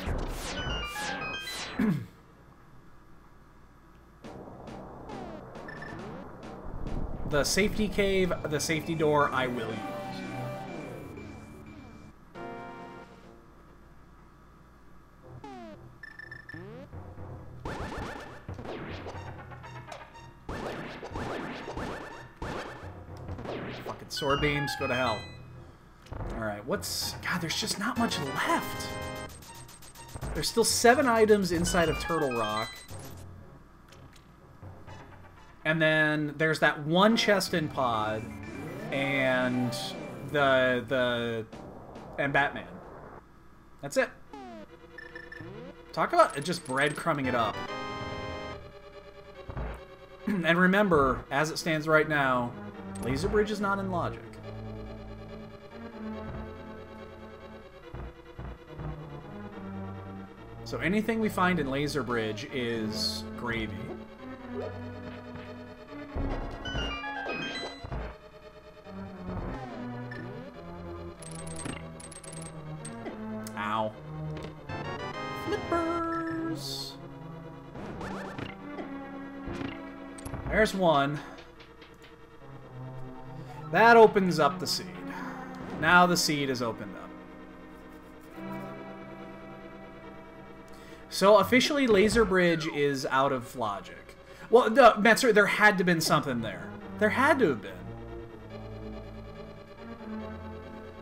The safety cave, the safety door, I will use. Fucking sword beams, go to hell. Alright, what's... God, there's just not much left. There's still 7 items inside of Turtle Rock. And then there's that one chest in Pod, and and Batman. That's it. Talk about just breadcrumbing it up. And remember, as it stands right now, Laser Bridge is not in logic. So anything we find in Laser Bridge is gravy. Ow. Flippers! There's one. That opens up the seed. Now the seed is opened up. So officially Laser Bridge is out of logic. Well, no, Metzger, there had to have been something there. There had to have been.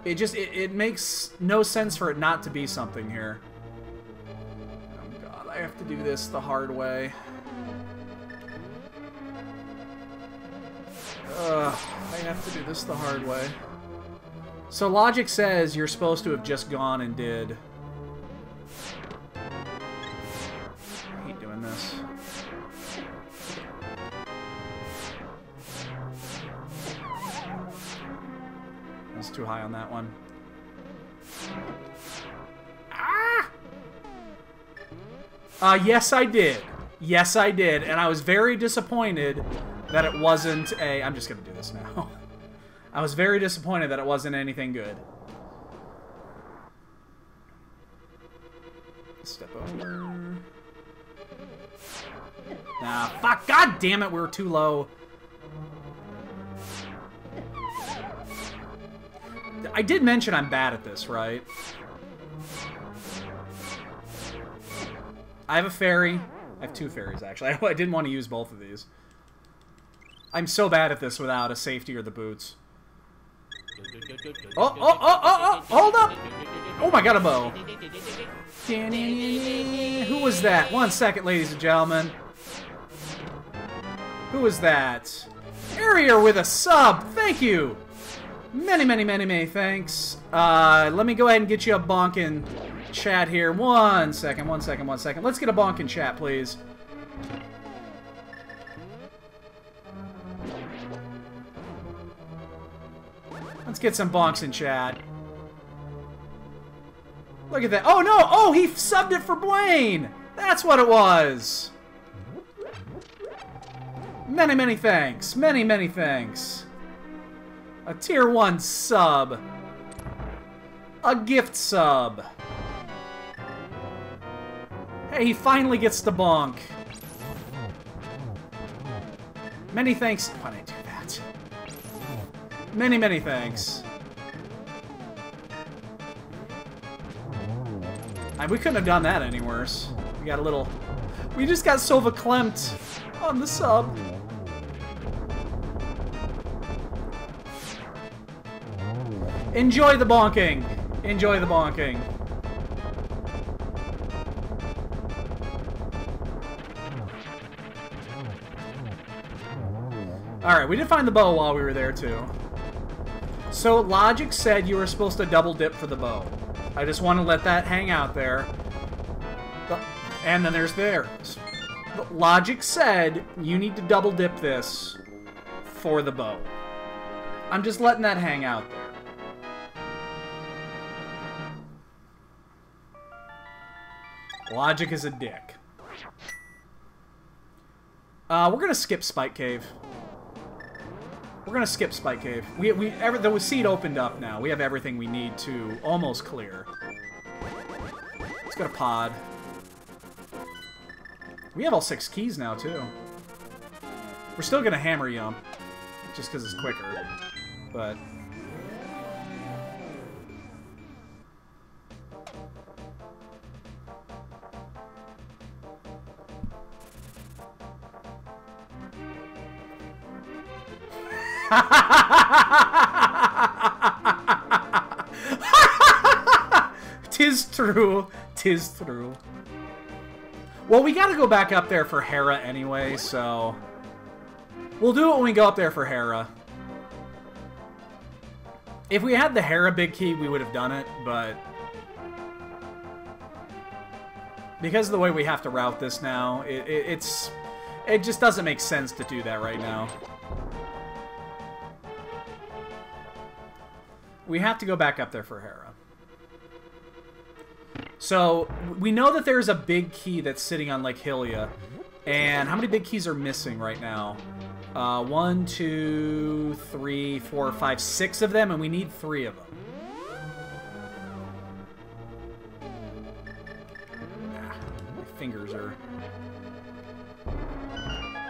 It makes no sense for it not to be something here. Oh god, I have to do this the hard way. Ugh, I have to do this the hard way. So logic says you're supposed to have just gone and did... I hate doing this. That's too high on that one. Ah! Yes, I did. Yes, I did. And I was very disappointed that it wasn't a... I'm just going to do this now. I was very disappointed that it wasn't anything good. Step over. Nah, fuck. God damn it, we were too low. I did mention I'm bad at this, right? I have a fairy. I have 2 fairies, actually. I didn't want to use both of these. I'm so bad at this without a safety or the boots. Oh! Hold up! Oh my god, a bow. Who was that? 1 second, ladies and gentlemen. Who was that? Harrier with a sub! Thank you! Many thanks. Let me go ahead and get you a bonk in chat here. 1 second. Let's get a bonk in chat, please. Let's get some bonks in chat. Look at that. Oh, no! Oh, he subbed it for Blaine! That's what it was! Many thanks. Many thanks. A tier 1 sub. A gift sub. Hey, he finally gets the bonk. Many thanks. Why did I do that? Many, many thanks. We couldn't have done that any worse. We got a little... We just got so verklempt on the sub. Enjoy the bonking. Enjoy the bonking. Alright, we did find the bow while we were there, too. So, logic said you were supposed to double dip for the bow. I just want to let that hang out there. And then there's theirs. Logic said you need to double dip this for the bow. I'm just letting that hang out there. Logic is a dick. We're gonna skip Spike Cave. We're gonna skip Spike Cave. The seed opened up now. We have everything we need to almost clear. Let's go to pod. We have all 6 keys now too. We're still gonna hammer yum, just because it's quicker. But tis true. Tis true. Well, we gotta go back up there for Hera anyway, so... We'll do it when we go up there for Hera. If we had the Hera big key, we would have done it, but... Because of the way we have to route this now, it just doesn't make sense to do that right now. We have to go back up there for Hera. So, we know that there's a big key that's sitting on Lake Hylia. And how many big keys are missing right now? 1, 2, 3, 4, 5, 6 of them, and we need 3 of them. My fingers are...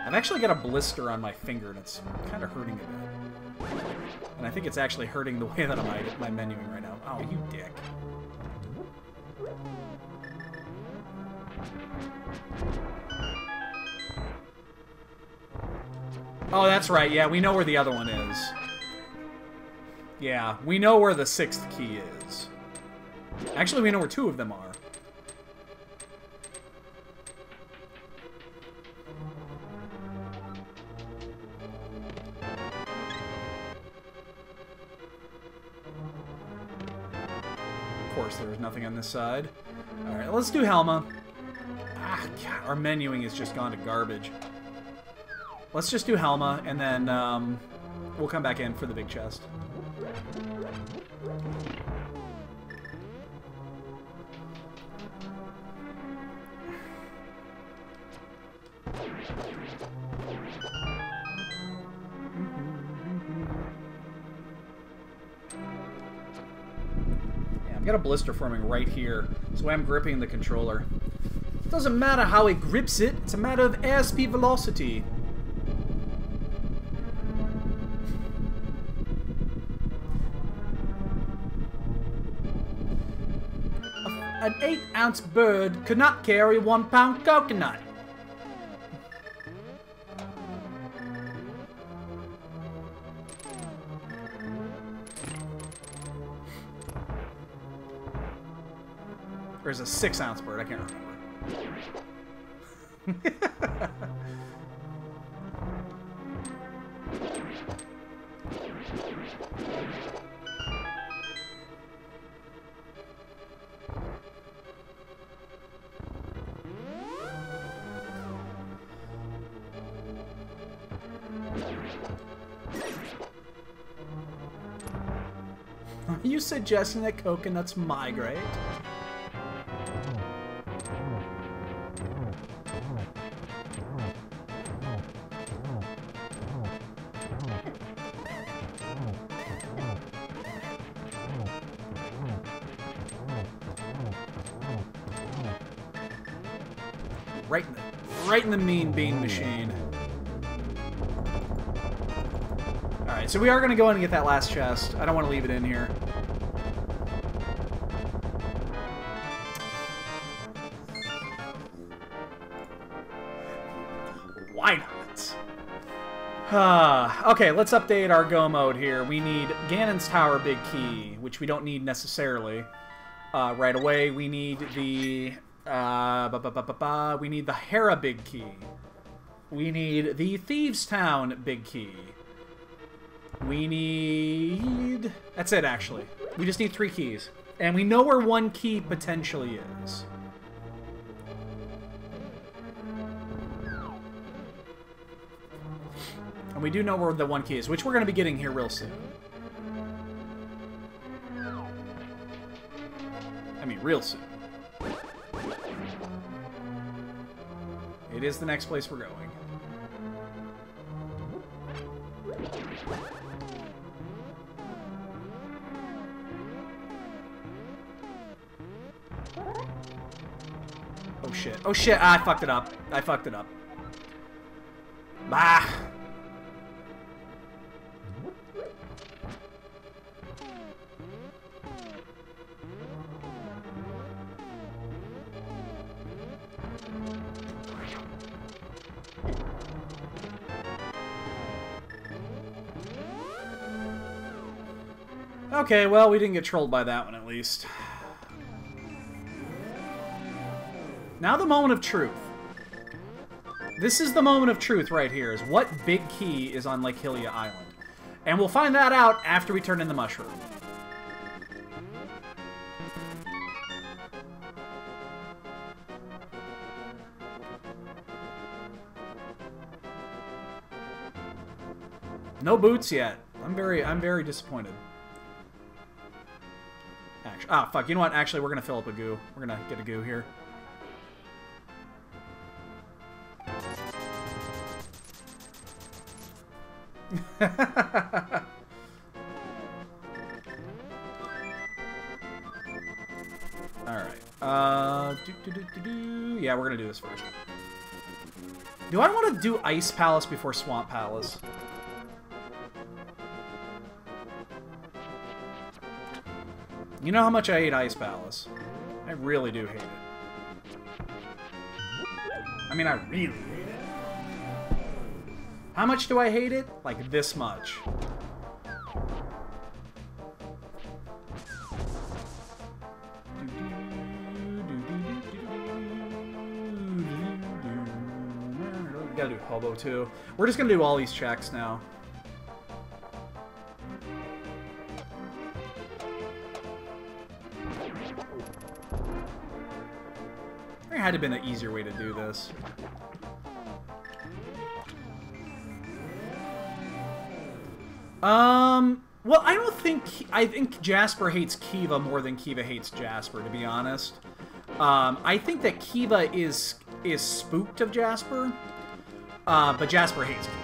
I've actually got a blister on my finger, and it's kind of hurting a bit. And I think it's actually hurting the way that I'm menuing right now. Oh, you dick. Oh, that's right. Yeah, we know where the other one is. Yeah, we know where the 6th key is. Actually, we know where 2 of them are. Of course, there was nothing on this side. Alright, let's do Helma. Ah, God, our menuing has just gone to garbage. Let's just do Helma, and then we'll come back in for the big chest. Yeah, I've got a blister forming right here. That's why I'm gripping the controller. It doesn't matter how it grips it, it's a matter of airspeed velocity. An 8-ounce bird could not carry a 1-pound coconut. There's a 6-ounce bird, I can't remember. Are you suggesting that coconuts migrate? Right in the mean bean machine. Alright, so we are going to go in and get that last chest. I don't want to leave it in here. Why not? Okay, let's update our go mode here. We need Ganon's Tower Big Key, which we don't need necessarily right away. We need the we need the Hera Big Key. We need the Thieves Town Big Key. We need... That's it, actually. We just need 3 keys. And we know where 1 key potentially is. And we do know where the 1 key is, which we're going to be getting here real soon. I mean, real soon. It is the next place we're going. Oh shit. Oh shit, I fucked it up. I fucked it up. Bah! Okay, well, we didn't get trolled by that one, at least. Now the moment of truth. This is the moment of truth right here, is what big key is on Lake Hylia Island. And we'll find that out after we turn in the mushroom. No boots yet. I'm very disappointed. Actually, ah, fuck. You know what? Actually, we're gonna fill up a goo. We're gonna get a goo here. Alright. Yeah, we're gonna do this first. Do I want to do Ice Palace before Swamp Palace? You know how much I hate Ice Palace. I really do hate it. I mean, I really hate it. How much do I hate it? Like this much. We gotta do Hobo too. We're just gonna do all these checks now. There had to have been an easier way to do this. Well, I don't think... I think Jasper hates Kiva more than Kiva hates Jasper, to be honest. I think that Kiva is spooked of Jasper, but Jasper hates Kiva.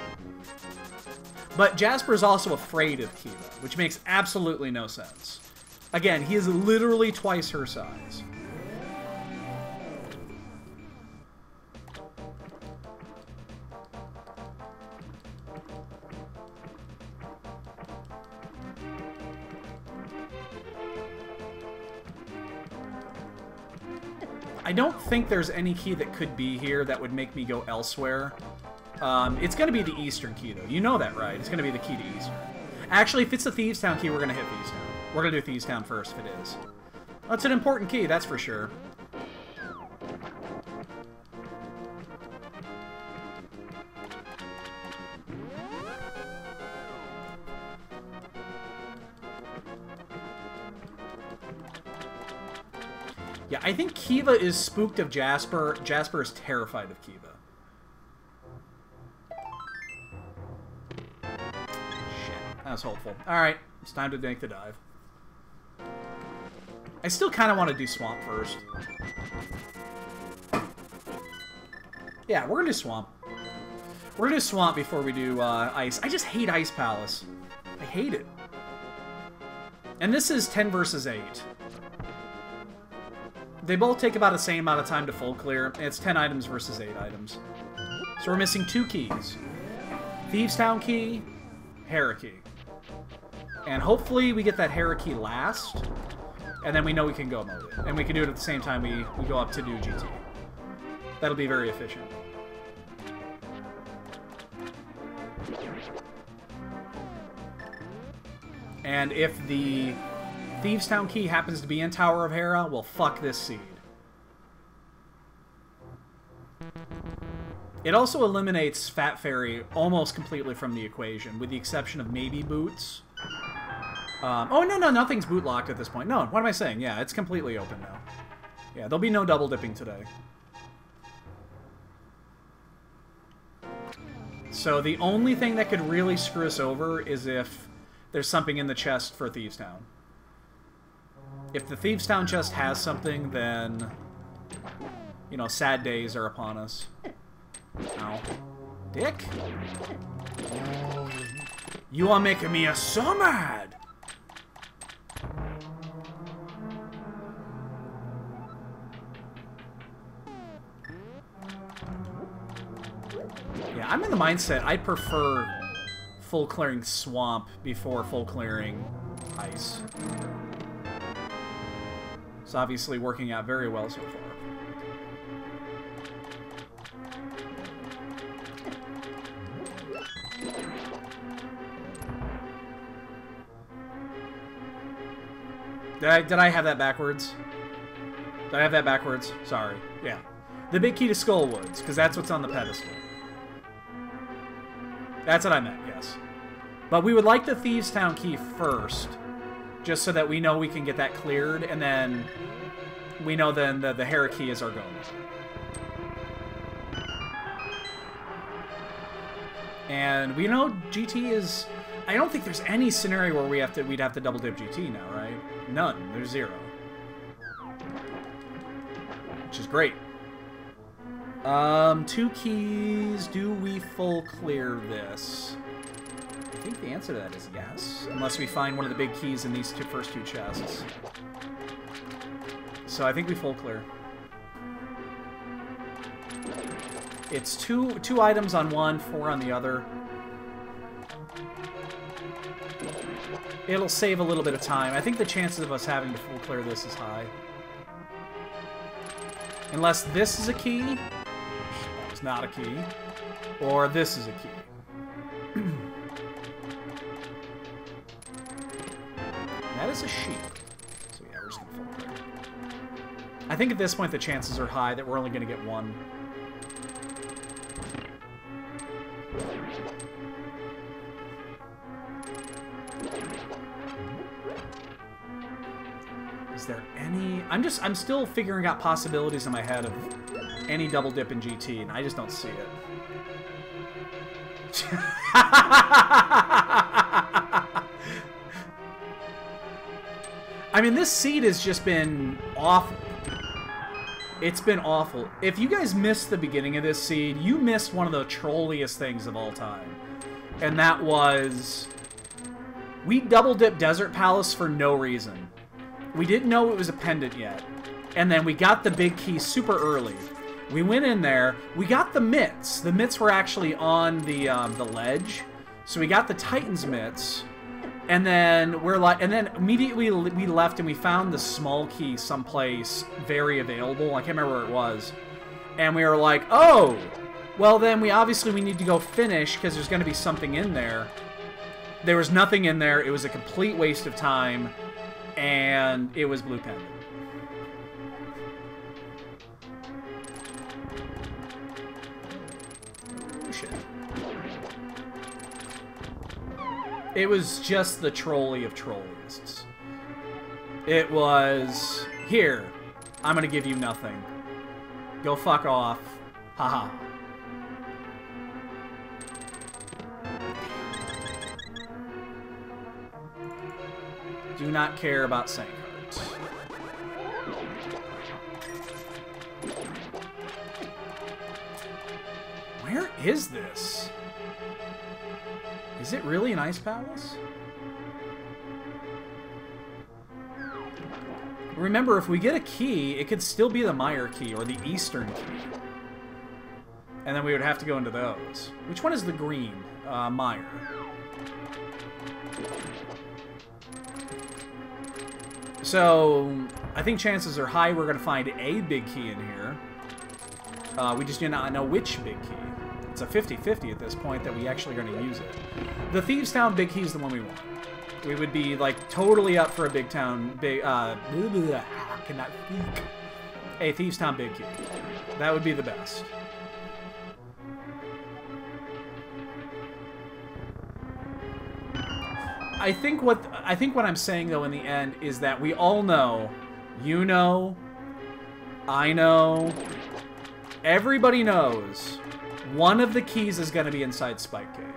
But Jasper is also afraid of Kiva, which makes absolutely no sense. Again, he is literally twice her size. I don't think there's any key that could be here that would make me go elsewhere. It's going to be the Eastern key, though. You know that, right? It's going to be the key to Eastern. Actually, if it's the Thieves Town key, we're going to hit Thieves Town. We're going to do Thieves Town first, if it is. That's an important key, that's for sure. Yeah, I think Kiva is spooked of Jasper. Jasper is terrified of Kiva. Shit, that was hopeful. Alright, it's time to make the dive. I still kind of want to do Swamp first. Yeah, we're going to do Swamp. We're going to do Swamp before we do Ice. I just hate Ice Palace. I hate it. And this is 10 versus 8. They both take about the same amount of time to full clear. It's 10 items versus 8 items. So we're missing 2 keys. Thieves Town key, Hera key. And hopefully we get that Hera key last, and then we know we can go mode it. And we can do it at the same time we go up to do GT. That'll be very efficient. And if the Thieves' Town key happens to be in Tower of Hera, well, fuck this seed. It also eliminates Fat Fairy almost completely from the equation, with the exception of maybe Boots. Oh, no, nothing's boot locked at this point. No, what am I saying? Yeah, it's completely open now. Yeah, there'll be no double dipping today. So the only thing that could really screw us over is if there's something in the chest for Thieves' Town. If the Thieves' Town chest has something, then, you know, sad days are upon us. Ow. Dick? You are making me so mad! Yeah, I'm in the mindset I prefer full clearing swamp before full clearing ice. It's obviously working out very well so far. Did I have that backwards? Did I have that backwards? Sorry. Yeah. The big key to Skullwoods, because that's what's on the pedestal. That's what I meant, yes. But we would like the Thieves' Town key first, just so that we know we can get that cleared, and then we know then that the Hera key is our goal. And we know GT is... I don't think there's any scenario where we'd have to double dip GT now, right? None. There's zero. Which is great. 2 keys. Do we full clear this? I think the answer to that is yes. Unless we find one of the big keys in these first two chests. So I think we full clear. It's two items on one, 4 on the other. It'll save a little bit of time. I think the chances of us having to full clear this is high. Unless this is a key. That was not a key. Or this is a key. That is a sheep. So yeah, we're just going to full clear. I think at this point the chances are high that we're only going to get one. Is there any... I'm still figuring out possibilities in my head of any double dip in GT, and I just don't see it. I mean, this seed has just been awful. It's been awful. If you guys missed the beginning of this seed, you missed one of the trolliest things of all time. And that was... we double dipped Desert Palace for no reason. We didn't know it was a pendant yet. And then we got the big key super early. We went in there. We got the mitts. The mitts were actually on the ledge. So we got the Titan's mitts. And then we're like, and then immediately we left and we found the small key someplace very available. I can't remember where it was. And we were like, oh, well then we need to go finish because there's going to be something in there. There was nothing in there. It was a complete waste of time. And it was blue pendant. Oh, shit. It was just the trolley of trollists. It was, here, I'm gonna give you nothing. Go fuck off. Haha. Do not care about Sank Heart. Where is this? Is it really an ice palace? Remember, if we get a key, it could still be the Meyer key or the Eastern key. And then we would have to go into those. Which one is the green? Meyer. So, I think chances are high we're going to find a big key in here. We just do not know which big key. It's a 50-50 at this point that we actually are going to use it. The Thieves Town big key is the one we want. We would be, like, totally up for a big town, cannot speak. A Thieves Town big key. That would be the best. I think what I'm saying though in the end is that we all know, you know, I know, everybody knows, one of the keys is going to be inside Spike Cave.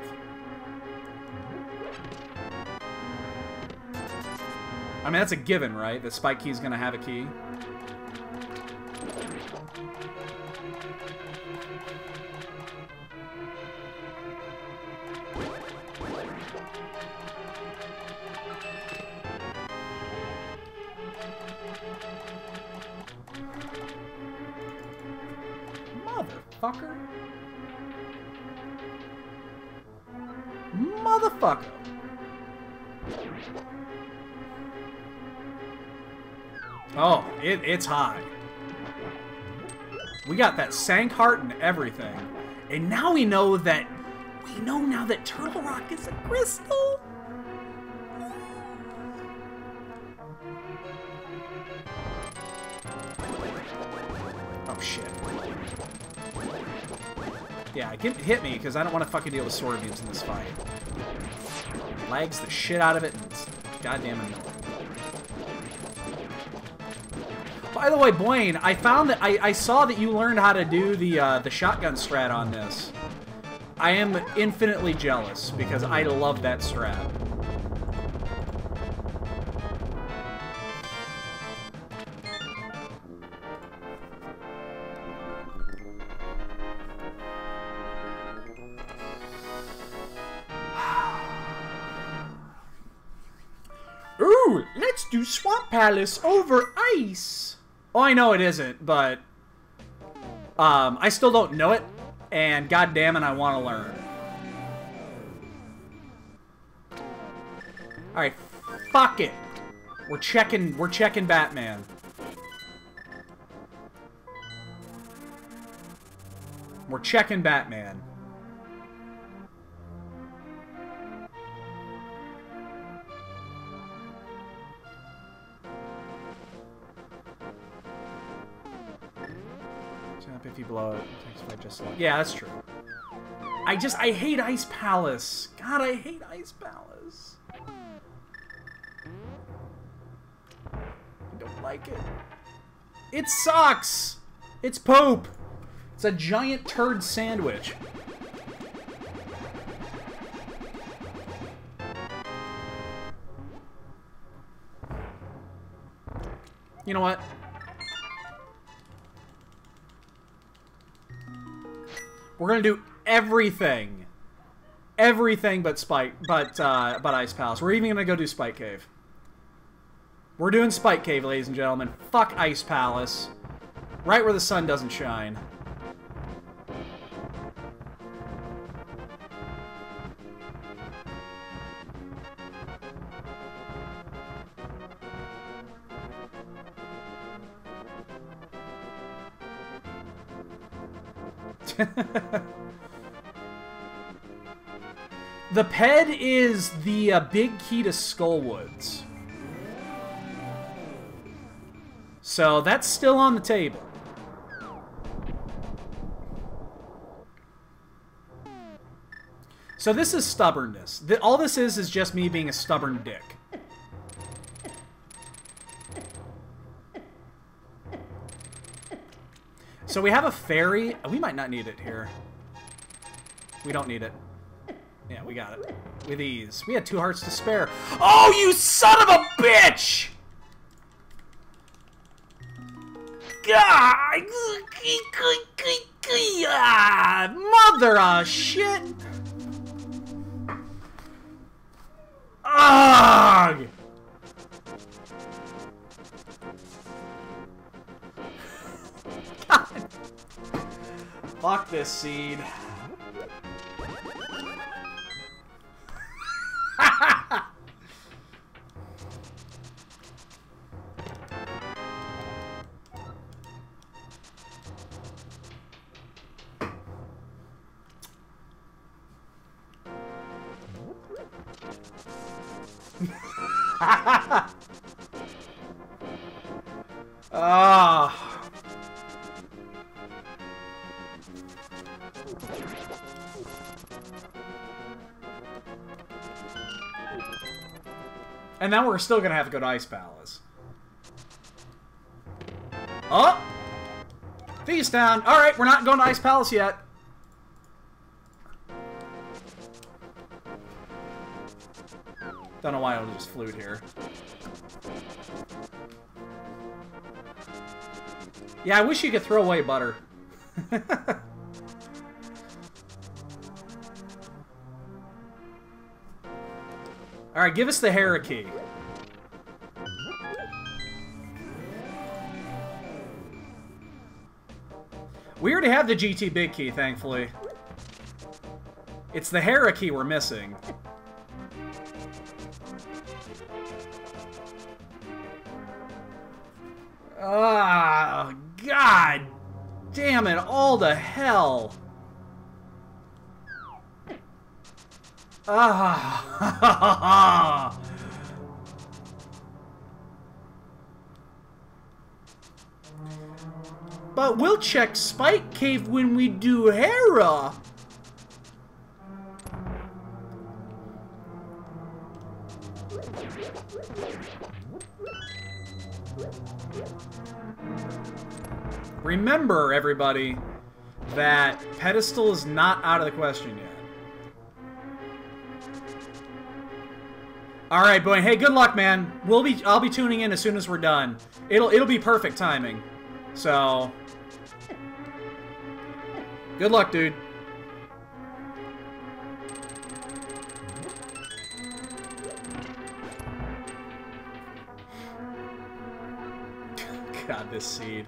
I mean, that's a given, right? That Spike Key is going to have a key. Motherfucker. Motherfucker. Oh, it's high. We got that sank heart and everything. And now we know that Turtle Rock is a crystal. Oh shit. Yeah, hit me, because I don't want to fucking deal with sword beams in this fight. Lags the shit out of it, and it's goddamn annoying. By the way, Blaine, I found that I saw that you learned how to do the shotgun strat on this. I am infinitely jealous, because I love that strat. Ooh, let's do Swamp Palace over ice. Oh, I know it isn't, but I still don't know it, and goddamn it, I want to learn. All right, fuck it. We're checking Batman. We're checking Batman. If you blow it, it takes 5 just like... Yeah, that's true. I hate Ice Palace. God, I hate Ice Palace. I don't like it. It sucks! It's poop! It's a giant turd sandwich. You know what? We're gonna do everything but Ice Palace. We're even gonna go do Spike Cave. We're doing Spike Cave, ladies and gentlemen. Fuck Ice Palace. Right where the sun doesn't shine. The ped is the big key to Skullwoods. So that's still on the table. So this is stubbornness. All this is just me being a stubborn dick. So we have a fairy. We might not need it here. We don't need it. Yeah, we got it. With ease. We had 2 hearts to spare. Oh, you son of a bitch! God! Mother of shit! Ugh! God. Fuck this seed. Ah. And now we're still gonna have to go to Ice Palace. Oh! Feast down. Alright, we're not going to Ice Palace yet. Don't know why I just flute here. Yeah, I wish you could throw away butter. Alright, give us the Hera key. We already have the GT Big Key, thankfully. It's the Hera key we're missing. Ah, God damn it, all the hell. Ah. But we'll check Spike Cave when we do Hera. Remember, everybody, that pedestal is not out of the question yet. All right, boy. Hey, good luck, man. I'll be tuning in as soon as we're done. It'll be perfect timing. So, good luck, dude. God, this seed.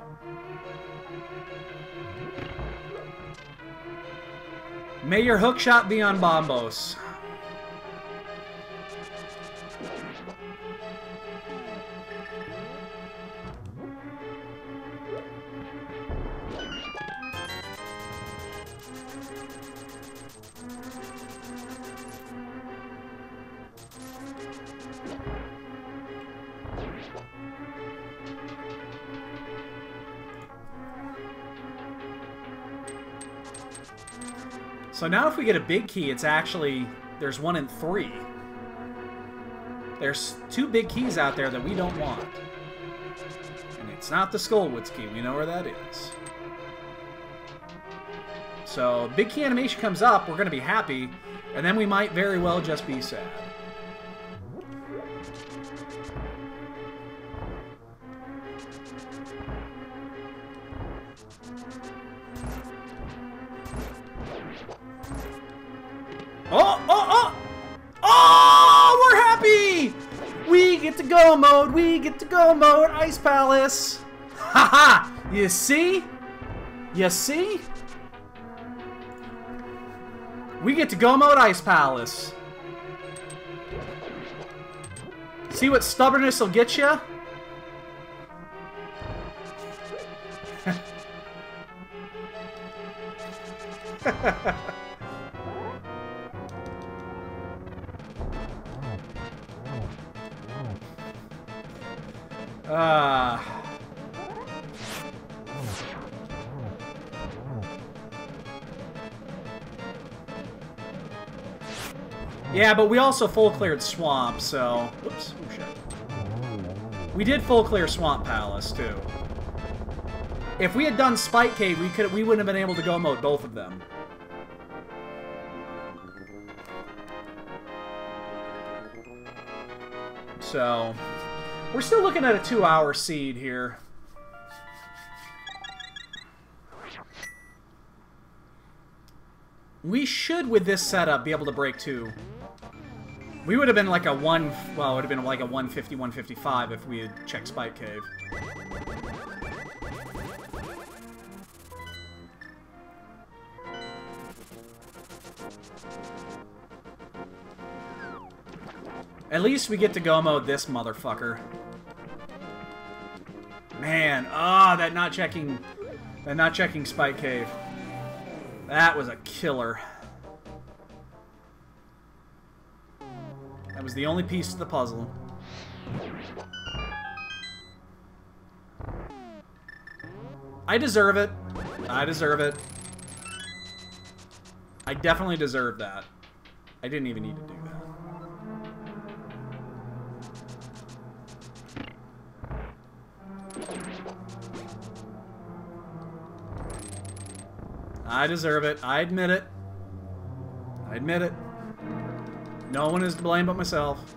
May your hookshot be on Bombos. So now if we get a big key, it's actually... There's 1 and 3. There's 2 big keys out there that we don't want. And it's not the Skullwoods key. We know where that is. So, big key animation comes up, we're going to be happy, and then we might very well just be sad. Oh, oh, oh! Oh, we're happy! We get to go mode, we get to go mode, Ice Palace! Haha! You see? You see? We get to go mode, Ice Palace. See what stubbornness will get you? Yeah, but we also full cleared Swamp, so... Whoops. Oh, shit. We did full clear Swamp Palace, too. If we had done Spike Cave, we wouldn't have been able to go mode both of them. So... We're still looking at a 2-hour seed here. We should, with this setup, be able to break 2. We would have been like a 1... Well, it would have been like a 150, 155 if we had checked Spike Cave. At least we get to go mode this motherfucker. Man, that not checking Spike Cave. That was a killer. That was the only piece to the puzzle. I deserve it. I deserve it. I definitely deserve that. I didn't even need to do that. I deserve it. I admit it. I admit it. No one is to blame but myself.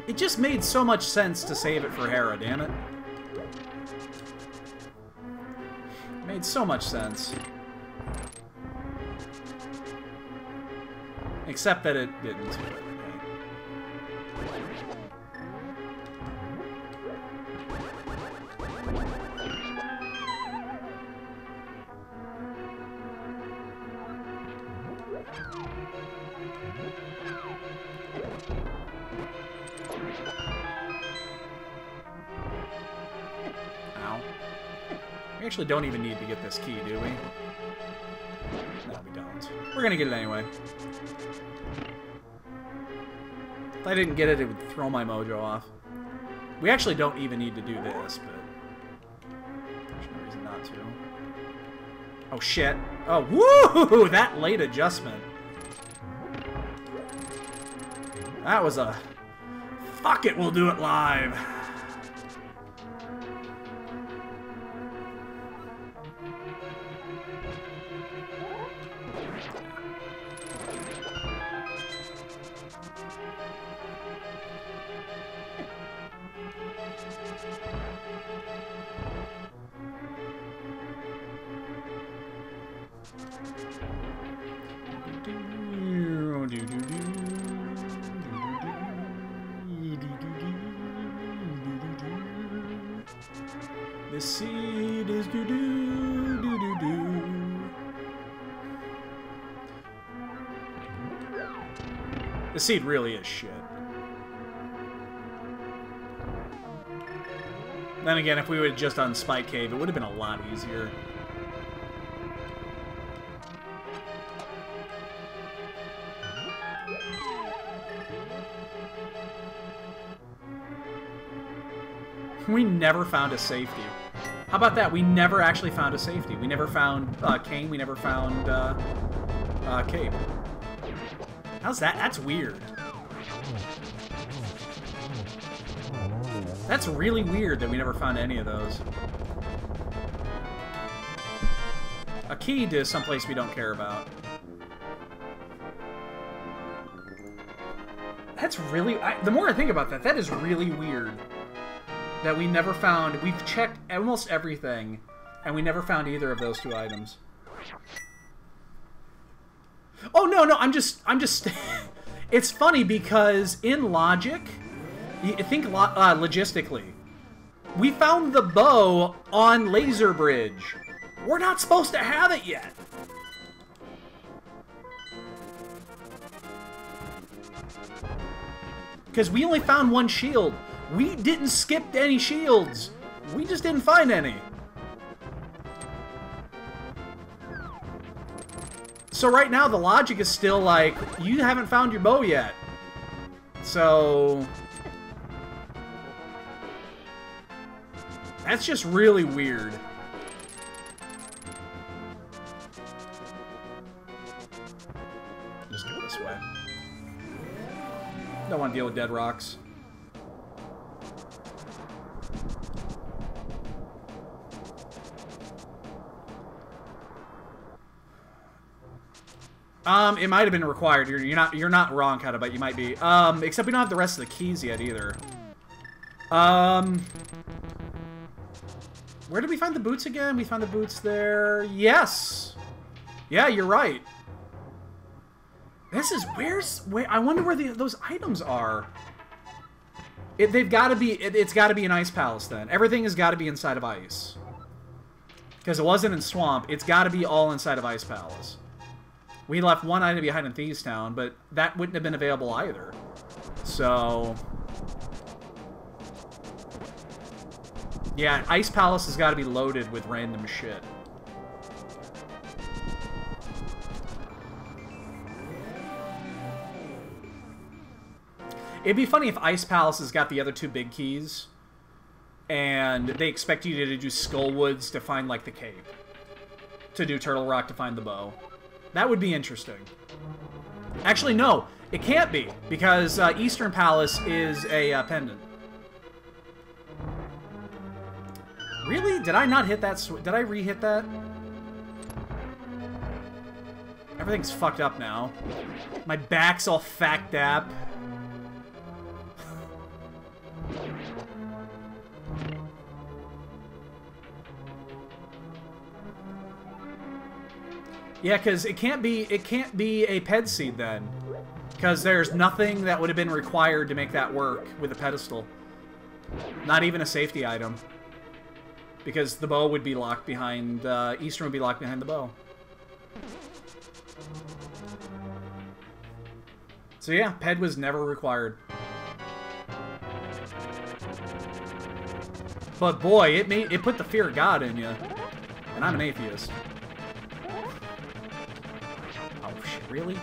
It just made so much sense to save it for Hera, damn it. It made so much sense. Except that it didn't. We actually don't even need to get this key, do we? No, we don't. We're gonna get it anyway. If I didn't get it, it would throw my mojo off. We actually don't even need to do this, but there's no reason not to. Oh, shit. Oh, woo! That late adjustment. That was a... Fuck it, we'll do it live. The seed is do-do-do-do-do. The seed really is shit. Then again, if we would have just done Spike Cave, it would have been a lot easier. We never found a safety. How about that? We never actually found a safety. We never found Kane. We never found Cape. How's that? That's weird. That's really weird that we never found any of those. A key to someplace we don't care about. That's really... the more I think about that, that is really weird. That we never found... We've checked almost everything, and we never found either of those two items. Oh, no, I'm just... It's funny because in logic... Think logistically. We found the bow on Laser Bridge. We're not supposed to have it yet. Because we only found one shield. We didn't skip any shields. We just didn't find any. So right now the logic is still like, you haven't found your bow yet. So... That's just really weird. Just go this way. Don't want to deal with dead rocks. It might have been required. You're not wrong, kind of, but you might be. Except we don't have the rest of the keys yet either. Where did we find the boots again? We found the boots there. Yes. Yeah, you're right. This is where I wonder where those items are. They've got to be. It's got to be an ice palace then. Everything has got to be inside of ice. Because it wasn't in swamp. It's got to be all inside of ice palace. We left one item behind in Thieves Town, but that wouldn't have been available either. So... Yeah, Ice Palace has got to be loaded with random shit. It'd be funny if Ice Palace has got the other two big keys, and they expect you to do Skullwoods to find, like, the cave. To do Turtle Rock to find the bow. That would be interesting. Actually, no. It can't be, because Eastern Palace is a pendant. Really? Did I not hit that? Did I re-hit that? Everything's fucked up now. My back's all facked up. Yeah, because it can't be a ped seed then. Because there's nothing that would have been required to make that work with a pedestal. Not even a safety item. Because the bow would be locked behind, Eastern would be locked behind the bow. So yeah, ped was never required. But boy, it put the fear of God in you. And I'm an atheist. Oh shit, really?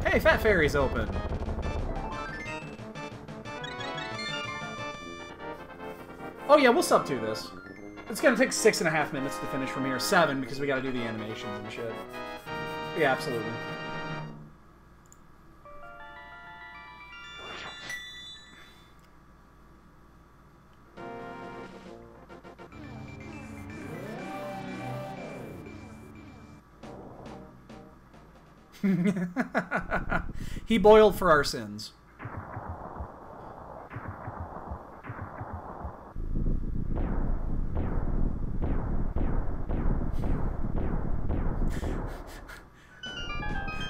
Hey, Fat Fairy's open. Oh yeah, we'll sub to this. It's gonna take 6.5 minutes to finish from here. 7, because we gotta do the animations and shit. Yeah, absolutely. He boiled for our sins.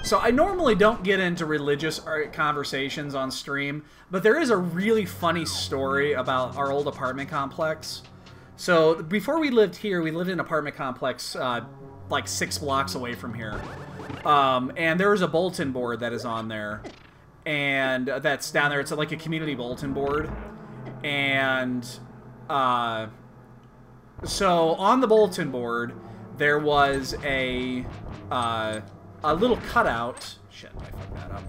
So I normally don't get into religious conversations on stream, but there is a really funny story about our old apartment complex. So before we lived here, we lived in an apartment complex like 6 blocks away from here. And there was a bulletin board that is on there, and that's down there. It's like a community bulletin board. And so on the bulletin board, there was a little cutout. Shit, I fucked that up.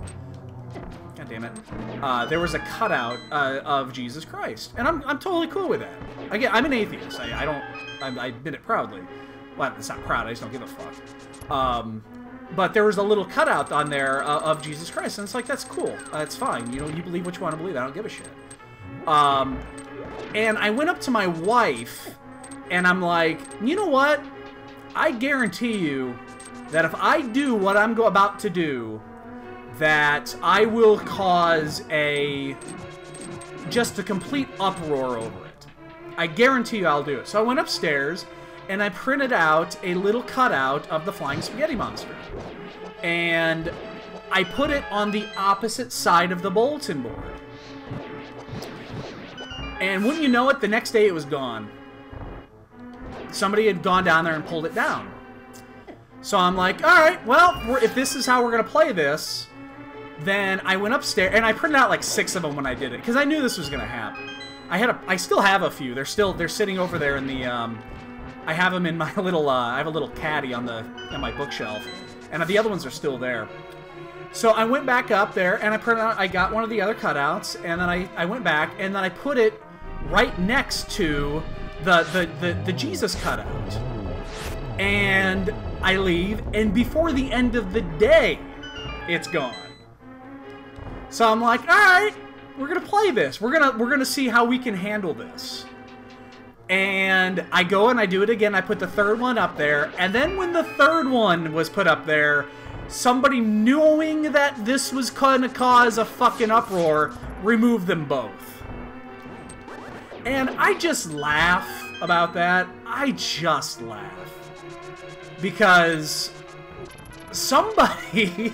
God damn it. There was a cutout of Jesus Christ, and I'm totally cool with that. Again, I'm an atheist. I admit it proudly. Well, it's not proud. I just don't give a fuck. But there was a little cutout on there of Jesus Christ, and it's like, that's cool. It's fine. You know, you believe what you want to believe. I don't give a shit. And I went up to my wife, and I'm like, you know what? I guarantee you that if I do what I'm about to do, that I will cause just a complete uproar over it. I guarantee you I'll do it. So I went upstairs, and I printed out a little cutout of the Flying Spaghetti Monster. And I put it on the opposite side of the bulletin board. And wouldn't you know it, the next day it was gone. Somebody had gone down there and pulled it down. So I'm like, alright, well, if this is how we're going to play this, then I went upstairs, and I printed out like 6 of them when I did it, because I knew this was going to happen. I still have a few. They're sitting over there in the, I have them in my little, I have a little caddy on my bookshelf, and the other ones are still there. So I went back up there, and I got one of the other cutouts, and then I went back, and then I put it right next to the Jesus cutout. And I leave, and before the end of the day, it's gone. So I'm like, alright, we're gonna play this. We're gonna see how we can handle this. And I go and I do it again. I put the 3rd one up there, and then when the 3rd one was put up there, somebody, knowing that this was gonna cause a fucking uproar, removed them both. And I just laugh about that. I just laugh. Because somebody...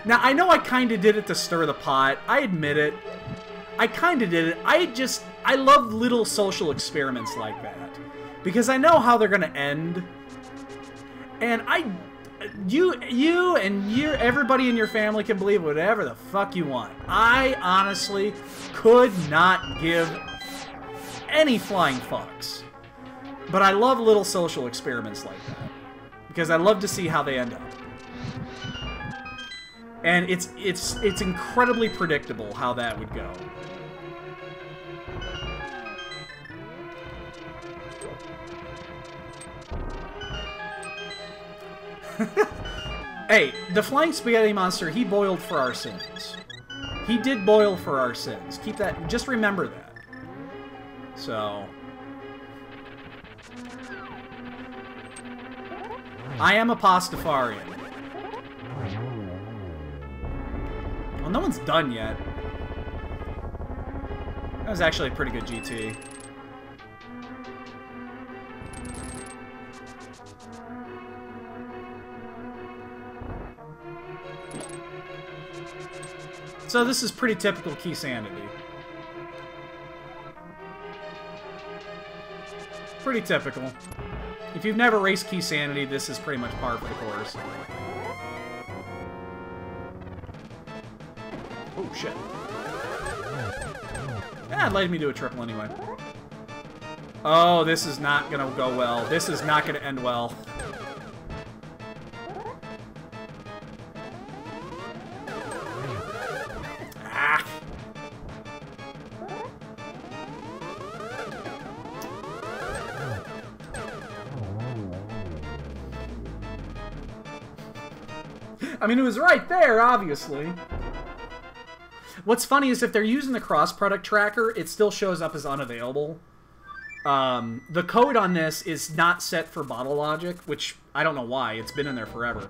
Now, I know I kind of did it to stir the pot. I admit it. I kind of did it. I love little social experiments like that. Because I know how they're going to end. And you and everybody in your family can believe whatever the fuck you want. I honestly could not give any flying fucks. But I love little social experiments like that. Because I love to see how they end up. And it's incredibly predictable how that would go. Hey, the Flying Spaghetti Monster, he boiled for our sins. He did boil for our sins. Keep that, just remember that. So... I am a Pastafarian. Well, no one's done yet. That was actually a pretty good GT. So this is pretty typical Keysanity. Pretty typical. If you've never raced Keysanity, this is pretty much par for the course. Oh, shit. Yeah, it led me to a triple anyway. Oh, this is not gonna go well. This is not gonna end well. Ah! I mean, it was right there, obviously. What's funny is if they're using the cross-product tracker, it still shows up as unavailable. The code on this is not set for bottle logic, which I don't know why. It's been in there forever.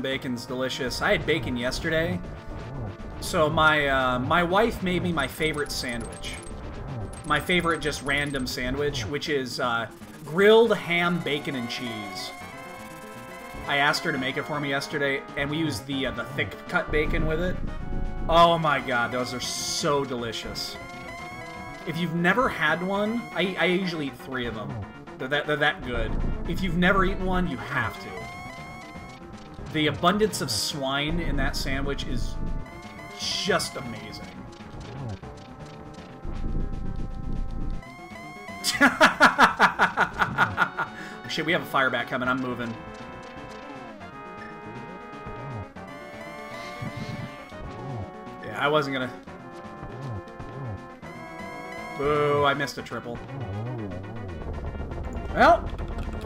Bacon's delicious. I had bacon yesterday. So my wife made me my favorite sandwich. My favorite just random sandwich, which is grilled ham, bacon, and cheese. I asked her to make it for me yesterday, and we used the thick cut bacon with it. Oh my god, those are so delicious. If you've never had one, I usually eat 3 of them. They're that good. If you've never eaten one, you have to. The abundance of swine in that sandwich is just amazing. Oh, shit, we have a fireback coming. I'm moving. Yeah, I wasn't gonna... Boo, I missed a triple. Well,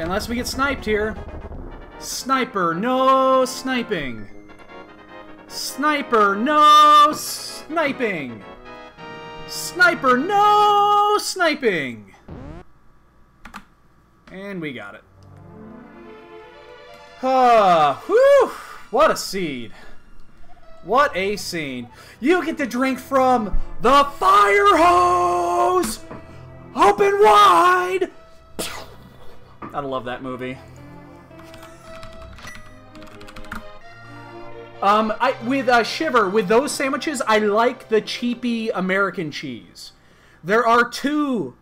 unless we get sniped here. Sniper, no sniping. Sniper, no sniping. Sniper, no sniping. And we got it. Ah, whew, what a seed. What a scene. You get to drink from the fire hose. Open wide. I love that movie. With Shiver, with those sandwiches, I like the cheapy American cheese. There are two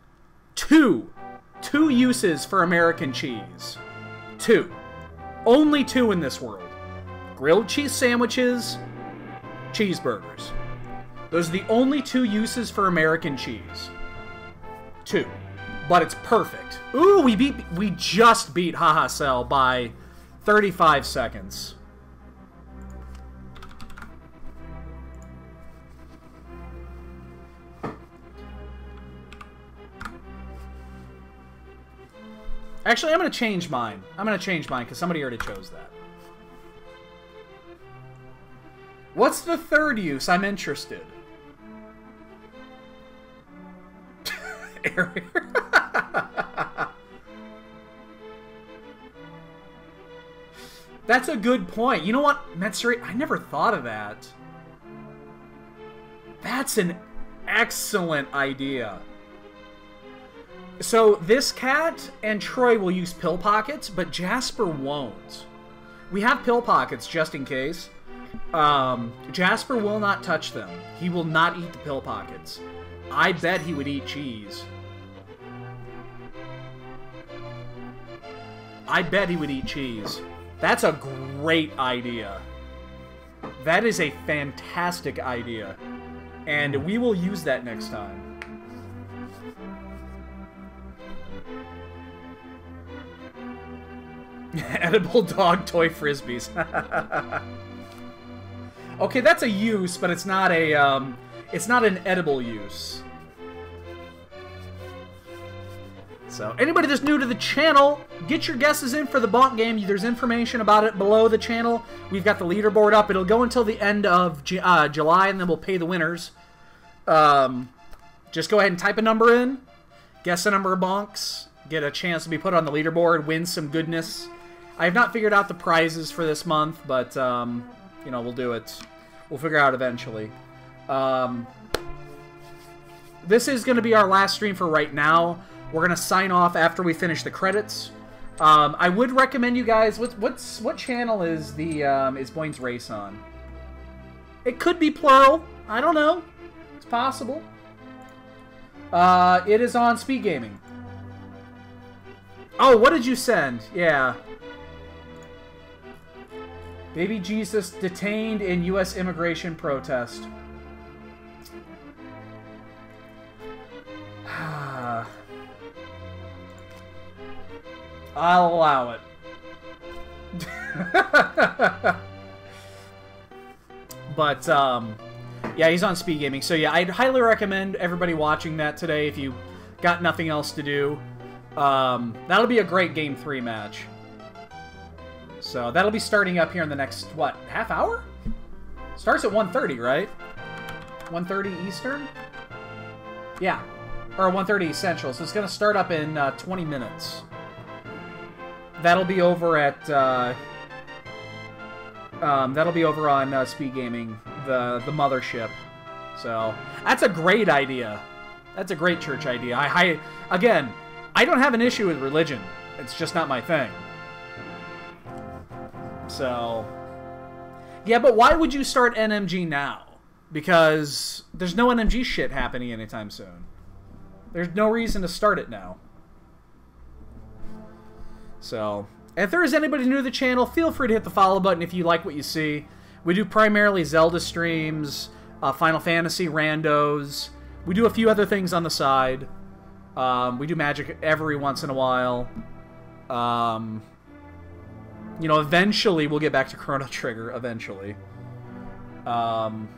uses for American cheese. 2. Only 2 in this world. Grilled cheese sandwiches, cheeseburgers. Those are the only 2 uses for American cheese. 2. But it's perfect. Ooh, we just beat Haha Cell by 35 seconds. Actually, I'm going to change mine. I'm going to change mine because somebody already chose that. What's the 3rd use? I'm interested. That's a good point. You know what, Metsuri? I never thought of that. That's an excellent idea. So this cat and Troy will use pill pockets, but Jasper won't. We have pill pockets just in case. Jasper will not touch them. He will not eat the pill pockets. I bet he would eat cheese. I bet he would eat cheese. That's a great idea. That is a fantastic idea. And we will use that next time. Edible dog toy frisbees. Okay, that's a use, but it's not a it's not an edible use. So, anybody that's new to the channel, get your guesses in for the bonk game. There's information about it below the channel. We've got the leaderboard up. It'll go until the end of July, and then we'll pay the winners. Just go ahead and type a number in, guess a number of bonks, get a chance to be put on the leaderboard, win some goodness. I have not figured out the prizes for this month, but, you know, we'll do it. We'll figure out eventually. This is going to be our last stream for right now. We're going to sign off after we finish the credits. I would recommend you guys... What channel is the is Boyne's Race on? It could be plural. I don't know. It's possible. It is on Speed Gaming. Oh, what did you send? Yeah. Baby Jesus detained in U.S. immigration protest. I'll allow it. But, yeah, he's on Speed Gaming. So, yeah, I'd highly recommend everybody watching that today if you got nothing else to do. That'll be a great Game 3 match. So, that'll be starting up here in the next, what, half hour? Starts at 1:30, right? 1:30 Eastern? Yeah. Or 1:30 Central. So, it's going to start up in 20 minutes. That'll be over at, that'll be over on Speed Gaming, the mothership. So, that's a great idea. That's a great church idea. Again, I don't have an issue with religion. It's just not my thing. So, yeah, but why would you start NMG now? Because there's no NMG shit happening anytime soon. There's no reason to start it now. So, if there is anybody new to the channel, feel free to hit the follow button if you like what you see. We do primarily Zelda streams, Final Fantasy randos. We do a few other things on the side. We do Magic every once in a while. You know, eventually we'll get back to Chrono Trigger, eventually. And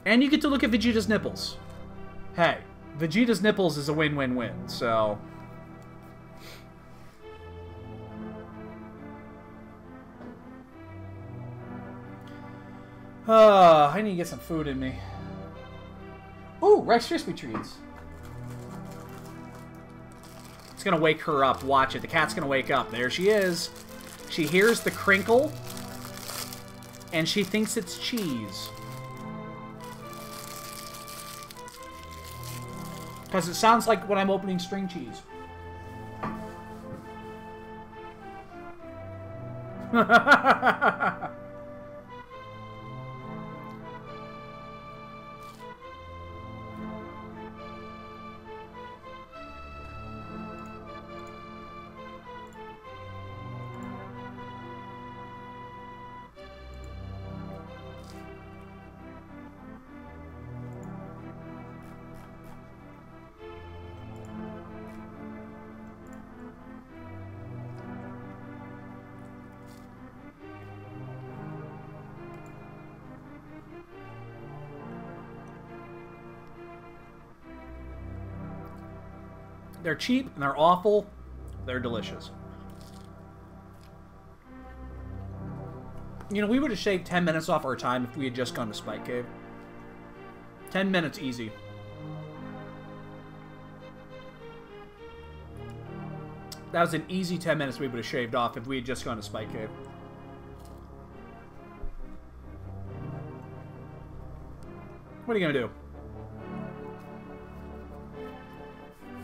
you get to look at Vegeta's nipples. Hey, Vegeta's nipples is a win-win-win, so... I need to get some food in me. Ooh, Rice Krispie Treats. It's gonna wake her up. Watch it. The cat's gonna wake up. There she is. She hears the crinkle, and she thinks it's cheese. Because it sounds like when I'm opening string cheese. They're cheap, and they're awful. They're delicious. You know, we would have shaved 10 minutes off our time if we had just gone to Spike Cave. 10 minutes easy. That was an easy 10 minutes we would have shaved off if we had just gone to Spike Cave. What are you going to do?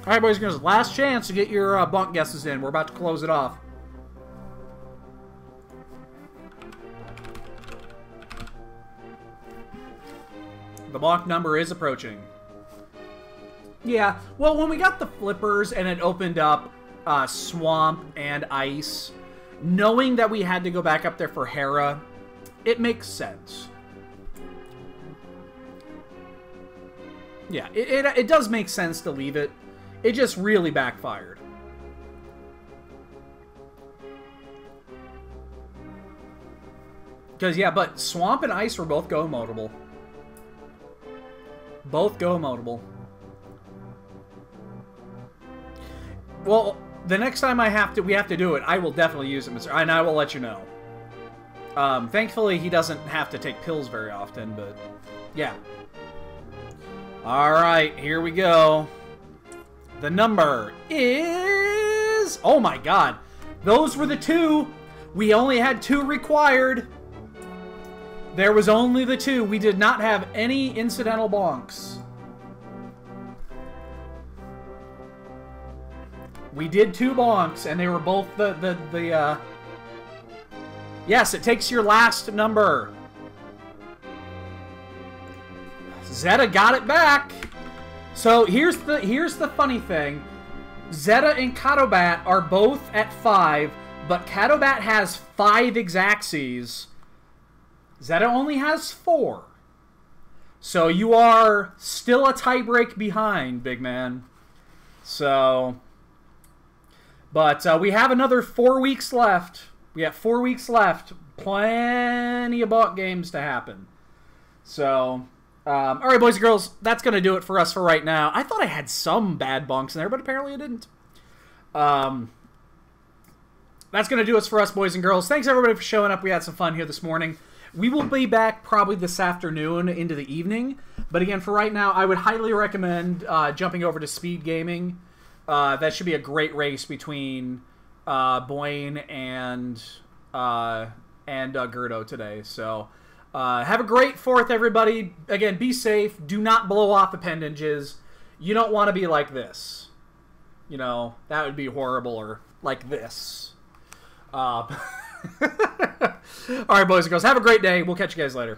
All right, boys and girls, last chance to get your bunk guesses in. We're about to close it off. The bonk number is approaching. Yeah, well, when we got the flippers and it opened up swamp and ice, knowing that we had to go back up there for Hera, it makes sense. Yeah, it does make sense to leave it. It just really backfired. Because, yeah, but swamp and ice were both go-emotable. Both go-emotable. Well, the next time we have to do it, I will definitely use it, Mr. And I will let you know. Thankfully, he doesn't have to take pills very often, but yeah. Alright, here we go. The number is... Oh my god. Those were the two. We only had two required. There was only the two. We did not have any incidental bonks. We did two bonks, and they were both the Yes, it takes your last number. Zeta got it back. So here's the funny thing. Zeta and Catobat are both at 5, but Catobat has 5 Exacxies. Zeta only has 4. So you are still a tiebreak behind, big man. So, but we have another 4 weeks left. We have 4 weeks left. Plenty of bot games to happen. So, all right, boys and girls, that's going to do it for us for right now. I thought I had some bad bonks in there, but apparently I didn't. That's going to do it for us, boys and girls. Thanks, everybody, for showing up. We had some fun here this morning. We will be back probably this afternoon into the evening. But again, for right now, I would highly recommend jumping over to Speed Gaming. That should be a great race between Boyne and Gerdo today. So have a great 4th, everybody. Again, be safe. Do not blow off appendages. You don't want to be like this. You know, that would be horrible, or like this. All right, boys and girls, have a great day. We'll catch you guys later.